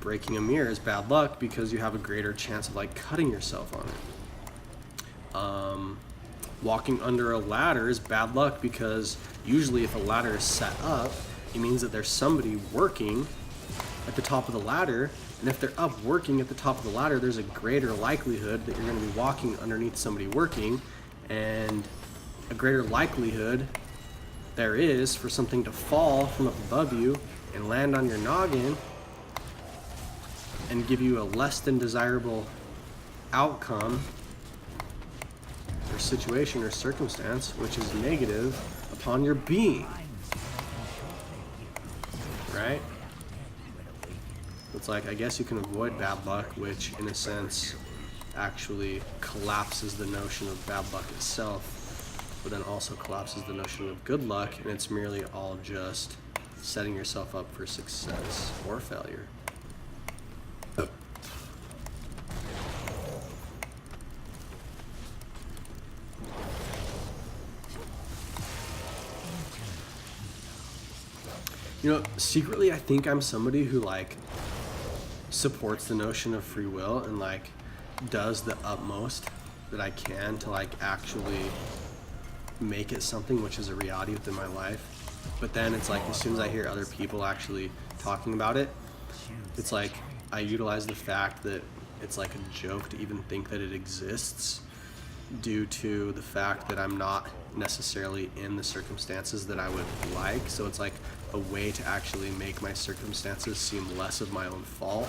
breaking a mirror is bad luck because you have a greater chance of like cutting yourself on it. Walking under a ladder is bad luck because usually if a ladder is set up, it means that there's somebody working at the top of the ladder, and if they're up working at the top of the ladder, there's a greater likelihood that you're going to be walking underneath somebody working, and a greater likelihood there is for something to fall from up above you and land on your noggin and give you a less than desirable outcome or situation or circumstance, which is negative upon your being, right? It's like, I guess you can avoid bad luck, which in a sense actually collapses the notion of bad luck itself, but then also collapses the notion of good luck, and it's merely all just setting yourself up for success or failure. You know, secretly I think I'm somebody who like supports the notion of free will and like does the utmost that I can to like actually make it something which is a reality within my life. But then it's like, as soon as I hear other people actually talking about it, it's like I utilize the fact that it's like a joke to even think that it exists, due to the fact that I'm not necessarily in the circumstances that I would like. So it's like a way to actually make my circumstances seem less of my own fault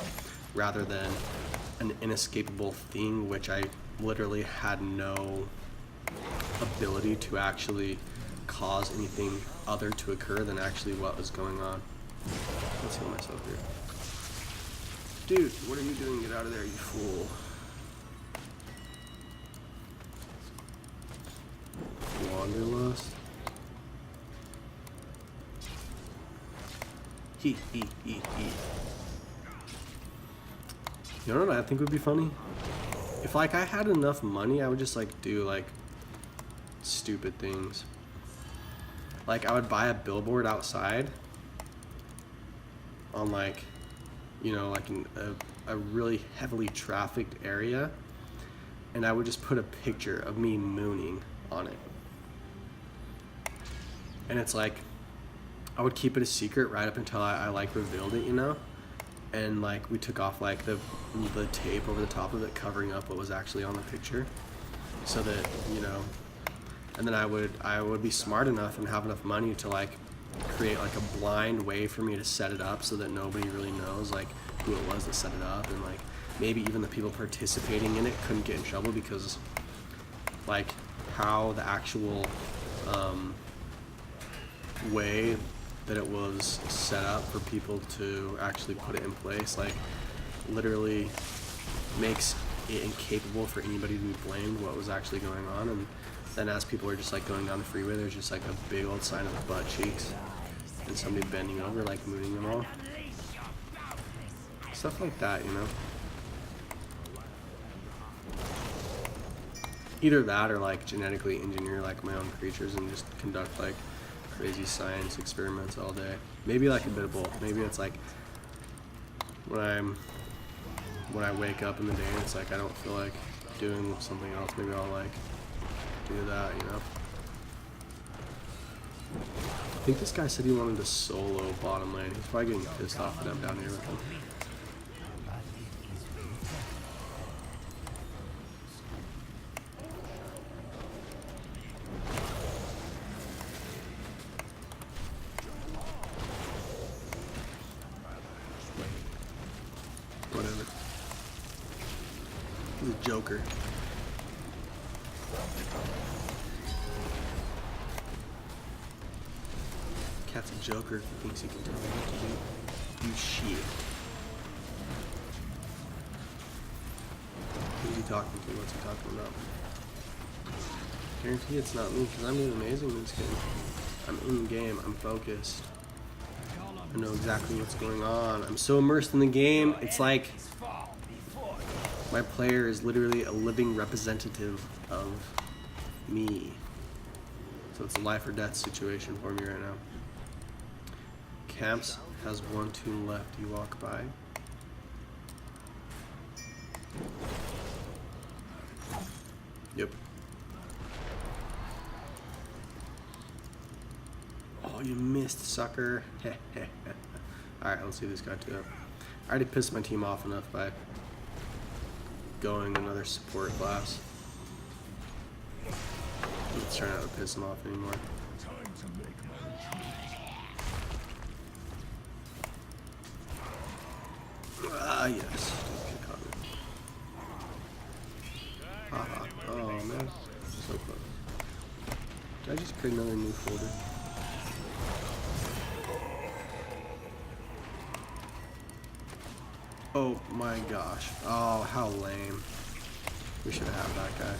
rather than an inescapable thing which I literally had no ability to actually cause anything other to occur than actually what was going on. Let's heal myself here. Dude, what are you doing? Get out of there, you fool. Wanderlust. He. You know what I think would be funny? If like I had enough money, I would just like do like stupid things. Like I would buy a billboard outside on like, you know, like in a really heavily trafficked area, and I would just put a picture of me mooning on it. And it's like, I would keep it a secret right up until I like revealed it, you know? And like we took off like the tape over the top of it, covering up what was actually on the picture, so that, you know, and then I would be smart enough and have enough money to like create like a blind way for me to set it up so that nobody really knows like who it was that set it up, and like maybe even the people participating in it couldn't get in trouble because like how the actual way that it was set up for people to actually put it in place, like literally makes it incapable for anybody to be blamed what was actually going on. And then as people are just like going down the freeway, there's just like a big old sign of the butt cheeks and somebody bending over like mooning them all. Stuff like that, you know? Either that or like genetically engineer like my own creatures and just conduct like crazy science experiments all day. Maybe like a bit of both. Maybe it's like when I wake up in the day and it's like I don't feel like doing something else, maybe I'll like do that, you know? I think this guy said he wanted to solo bottom lane. He's probably getting pissed off that I'm down here with him. He's a joker. Cat's a joker if he thinks he can tell me what to do. You shit. Who's he talking to? What's he talking about? Guarantee it's not me because I'm doing amazing in this game. I'm in the game. I'm focused. I know exactly what's going on. I'm so immersed in the game. It's like my player is literally a living representative of me. So it's a life or death situation for me right now. Camps has 1-2 left. You walk by. Yep. Oh, you missed, sucker. Alright, let's see this guy too. I already pissed my team off enough by going another support class. It's trying not to piss him off anymore. Ah, yes. Haha. Oh, man. So close. Did I just create another new folder? Oh my gosh. Oh, how lame. We should have had that guy.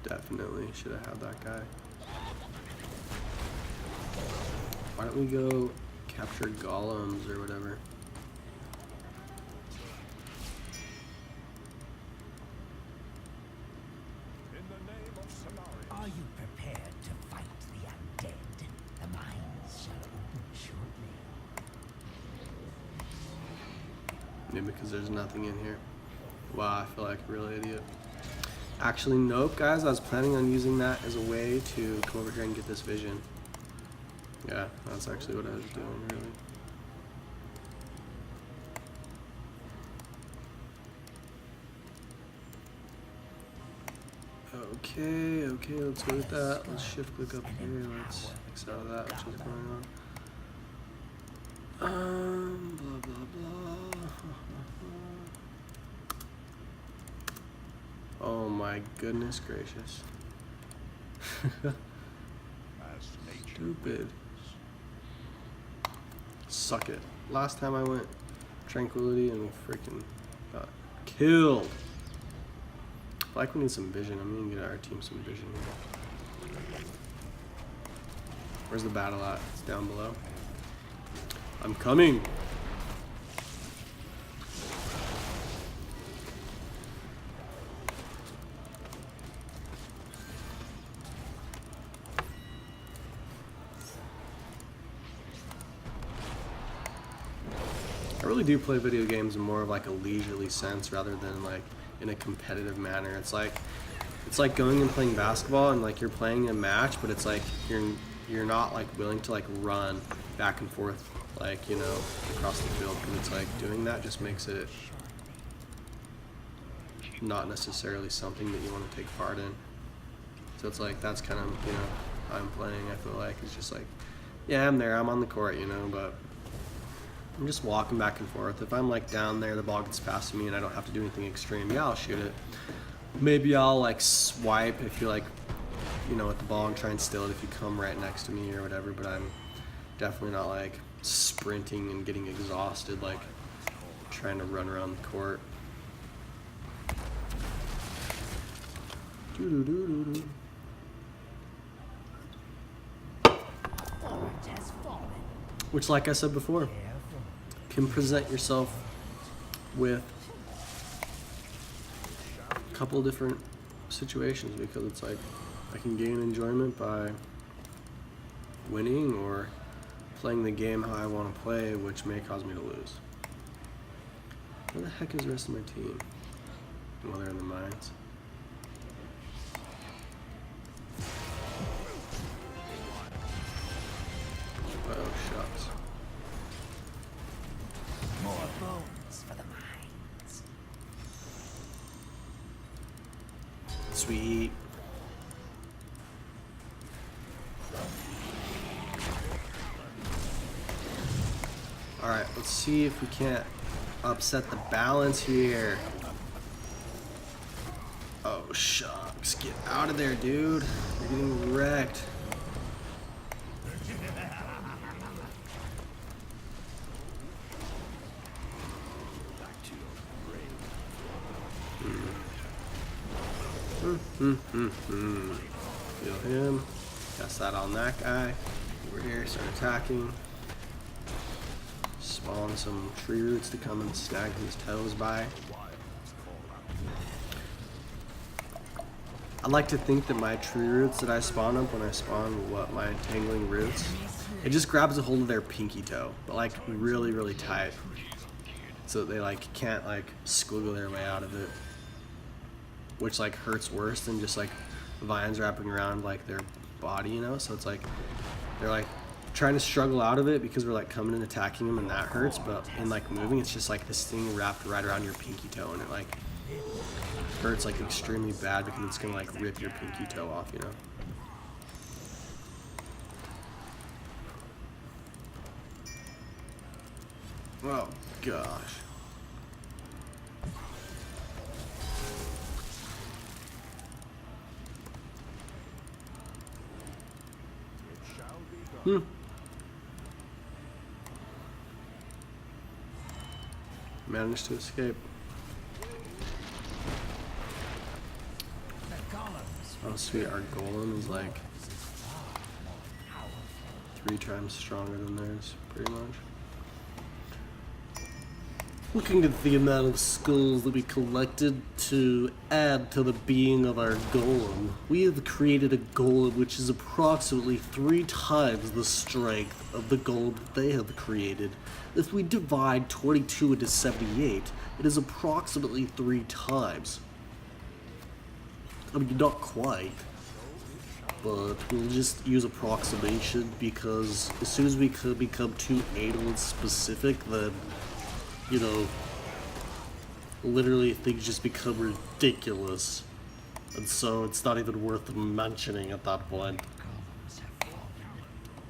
Definitely should have had that guy. Why don't we go capture golems or whatever? Are you prepared to fight the undead? The mines shall open shortly. Yeah, because there's nothing in here. Wow, I feel like a real idiot. Actually, nope, guys. I was planning on using that as a way to come over here and get this vision. Yeah, that's actually what I was doing, really. Okay, let's go with that. Let's shift click up here. Let's X out of that, which is going on. Blah, blah, blah. Oh my goodness gracious. Stupid. Suck it. Last time I went Tranquility and we freaking got killed. Like we need some vision. I'm gonna get our team some vision here. Where's the battle at? It's down below. I'm coming. I really do play video games in more of like a leisurely sense rather than like in a competitive manner. It's like going and playing basketball and like you're playing a match, but it's like you're not like willing to like run back and forth like, you know, across the field, because it's like doing that just makes it not necessarily something that you want to take part in. So it's like that's kind of, you know, how I'm playing. I feel like it's just like, yeah, I'm there, I'm on the court, you know, but I'm just walking back and forth. If I'm like down there, the ball gets past me and I don't have to do anything extreme, yeah, I'll shoot it. Maybe I'll like swipe if you're like, you know, at the ball and try and steal it if you come right next to me or whatever, but I'm definitely not like sprinting and getting exhausted like trying to run around the court. Doo-doo-doo-doo-doo. Which, like I said before, can present yourself with a couple of different situations, because it's like I can gain enjoyment by winning or playing the game how I want to play, which may cause me to lose. Where the heck is the rest of my team? Well, they're in the mines. Oh, shucks. More bones for the mines. Sweet. Alright. let's see if we can't upset the balance here. Oh, shucks. Get out of there, dude. You're getting wrecked. Feel him. Cast that on that guy. Over here, start attacking. Spawn some tree roots to come and snag his toes by. I like to think that my tree roots that I spawn up when I spawn my entangling roots, it just grabs a hold of their pinky toe, but like really, really tight, so that they like can't like squiggle their way out of it, which like hurts worse than just like vines wrapping around like their body, you know. So it's like they're like trying to struggle out of it because we're like coming and attacking them, and that hurts. But in like moving, it's just like this thing wrapped right around your pinky toe, and it like hurts like extremely bad because it's gonna like rip your pinky toe off, you know. Oh gosh. Managed to escape. Oh sweet, our golem is like 3 times stronger than theirs, pretty much. Looking at the amount of skulls that we collected to add to the being of our golem, we have created a golem which is approximately 3 times the strength of the golem that they have created. If we divide 22 into 78, it is approximately 3 times. I mean, not quite, but we'll just use approximation because as soon as we could become too anal and specific, then, you know, literally things just become ridiculous, and so it's not even worth mentioning at that point.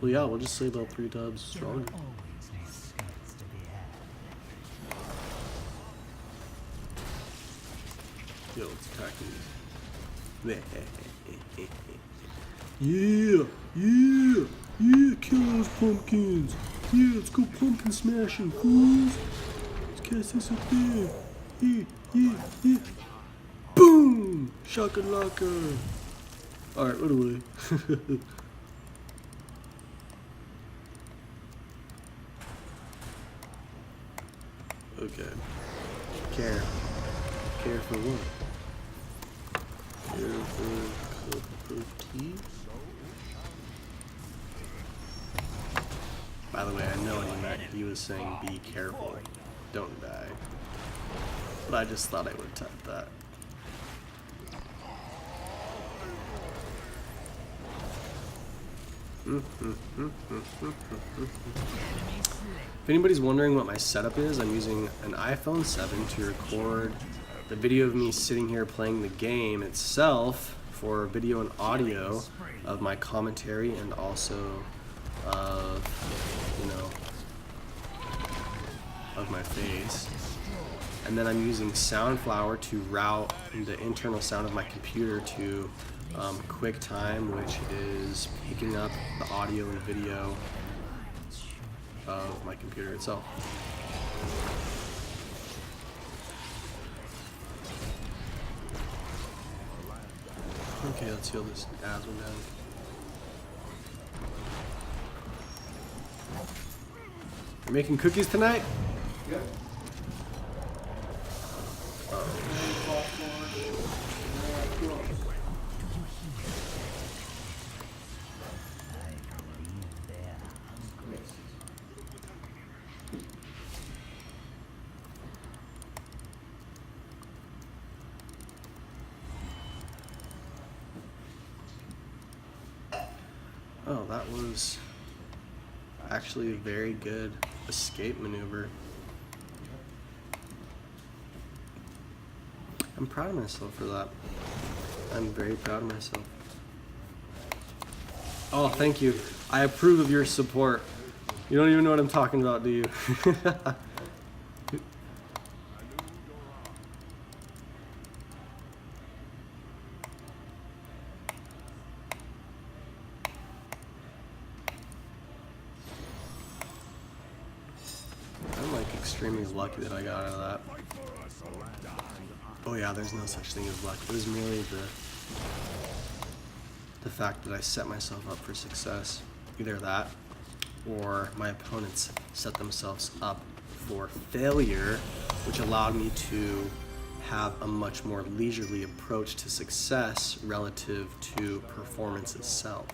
Well, yeah, we'll just say about 3 times stronger. Yo, let's attack these. Yeah, yeah, yeah, kill those pumpkins. Yeah, let's go pumpkin smashing, fools. Let's cast this up there. Yeah, yeah, yeah. Boom! Shakalaka. Alright, run away. Okay. Care. Care for what? Care for a cup of tea? By the way, I know what he meant. He was saying be careful. Don't die. But I just thought I would type that. If anybody's wondering what my setup is, I'm using an iPhone 7 to record the video of me sitting here playing the game itself for video and audio of my commentary and also of, you know, of my face. And then I'm using Soundflower to route the internal sound of my computer to QuickTime, which is picking up the audio and video of my computer itself. Okay, let's heal this asthma down. You're making cookies tonight? Yeah. Oh, that was actually a very good escape maneuver. I'm proud of myself for that. I'm very proud of myself. Oh, thank you. I approve of your support. You don't even know what I'm talking about, do you? I'm like extremely lucky that I got out of that. Oh yeah, there's no such thing as luck. It was merely the fact that I set myself up for success. Either that, or my opponents set themselves up for failure, which allowed me to have a much more leisurely approach to success relative to performance itself.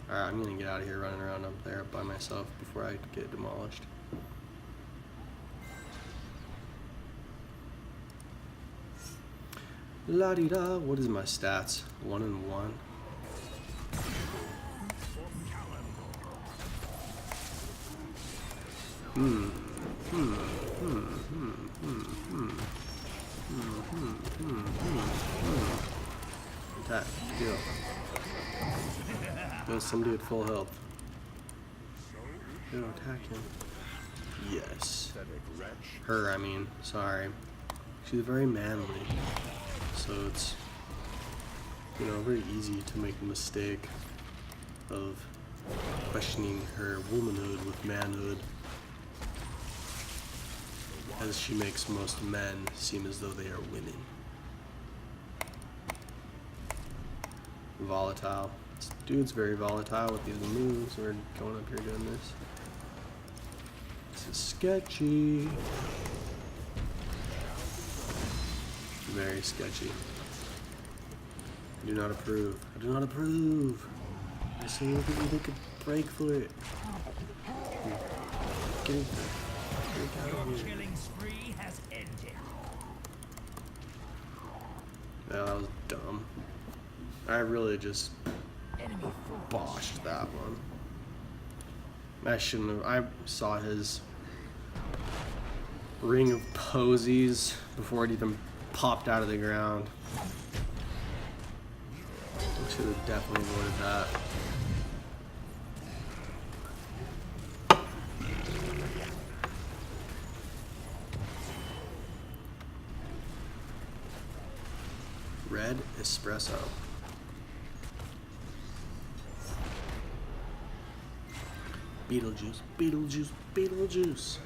Alright, I'm gonna get out of here running around up there by myself before I get demolished. La-di-da, what is my stats? 1 and 1. Attack, deal. There's somebody at full health. Go attack him. Yes. Her, I mean, sorry. She's very manly. So it's, you know, very easy to make the mistake of questioning her womanhood with manhood, as she makes most men seem as though they are women. Volatile. This dude's very volatile with these moves. We're going up here doing this. This is sketchy. Very sketchy. I do not approve. I do not approve. I say anything you think a break for it. Get it. Your killing spree has ended. Yeah, that was dumb. I really just Enemy botched that one. I shouldn't have. I saw his ring of posies before it even popped out of the ground. I should have definitely avoided that. Red espresso. Beetlejuice, Beetlejuice, Beetlejuice.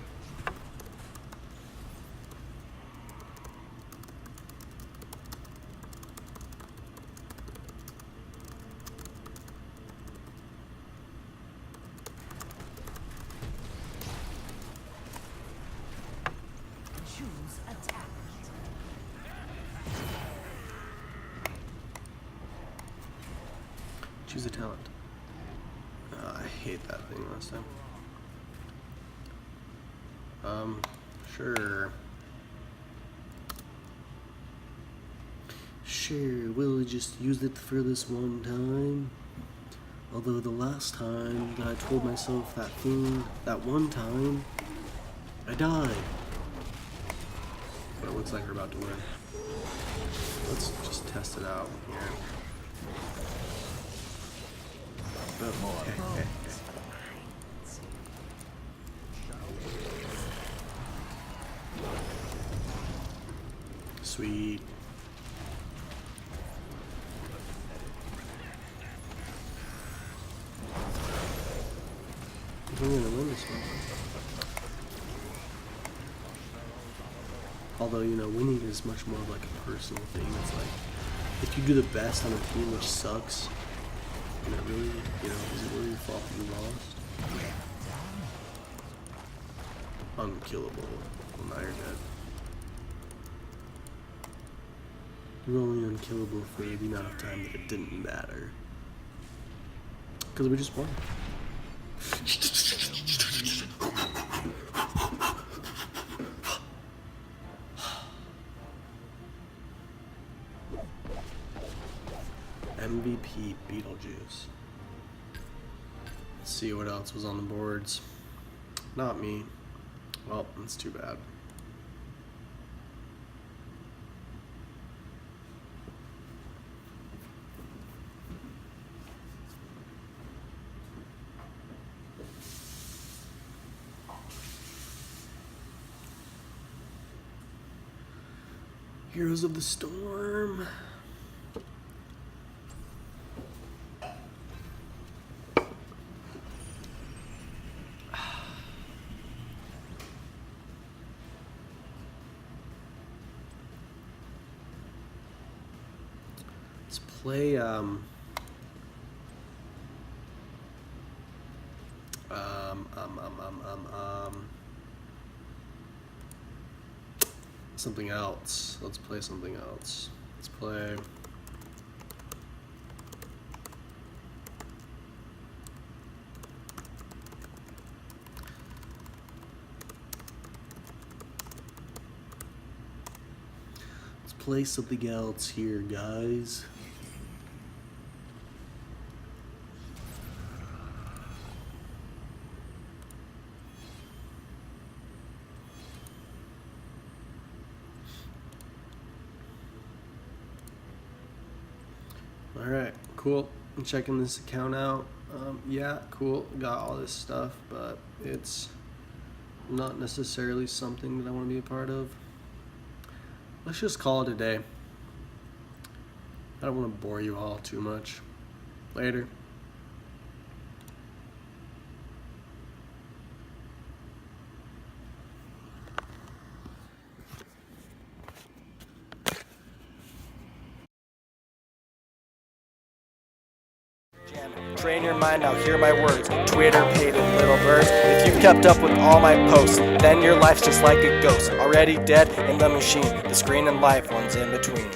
choose attack. Choose a talent. I hate that thing last time. Sure. Sure, we'll just use it for this one time. Although the last time that I told myself that thing, that one time, I died. But it looks like we're about to win. Let's just test it out here. Okay. Sweet. We're gonna win this one. Although, you know, winning is much more of like a personal thing. It's like, if you do the best on a team which sucks, and it really, you know, is it really your fault that you lost? Unkillable. Well, now you're dead. You're only unkillable for the amount of time that it didn't matter. Because we just won. MVP Beetlejuice. Let's see what else was on the boards. Not me. Well, that's too bad. Heroes of the Storm. Let's play something else. Let's play something else. Let's play something else here, guys. Alright, cool. I'm checking this account out. Yeah, cool. Got all this stuff, but it's not necessarily something that I want to be a part of. Let's just call it a day. I don't want to bore you all too much. Later. Train your mind, now hear my words. Twitter, paid in little birds. If you've kept up with all my posts, then your life's just like a ghost. Already dead in the machine. The screen and life, one's in between.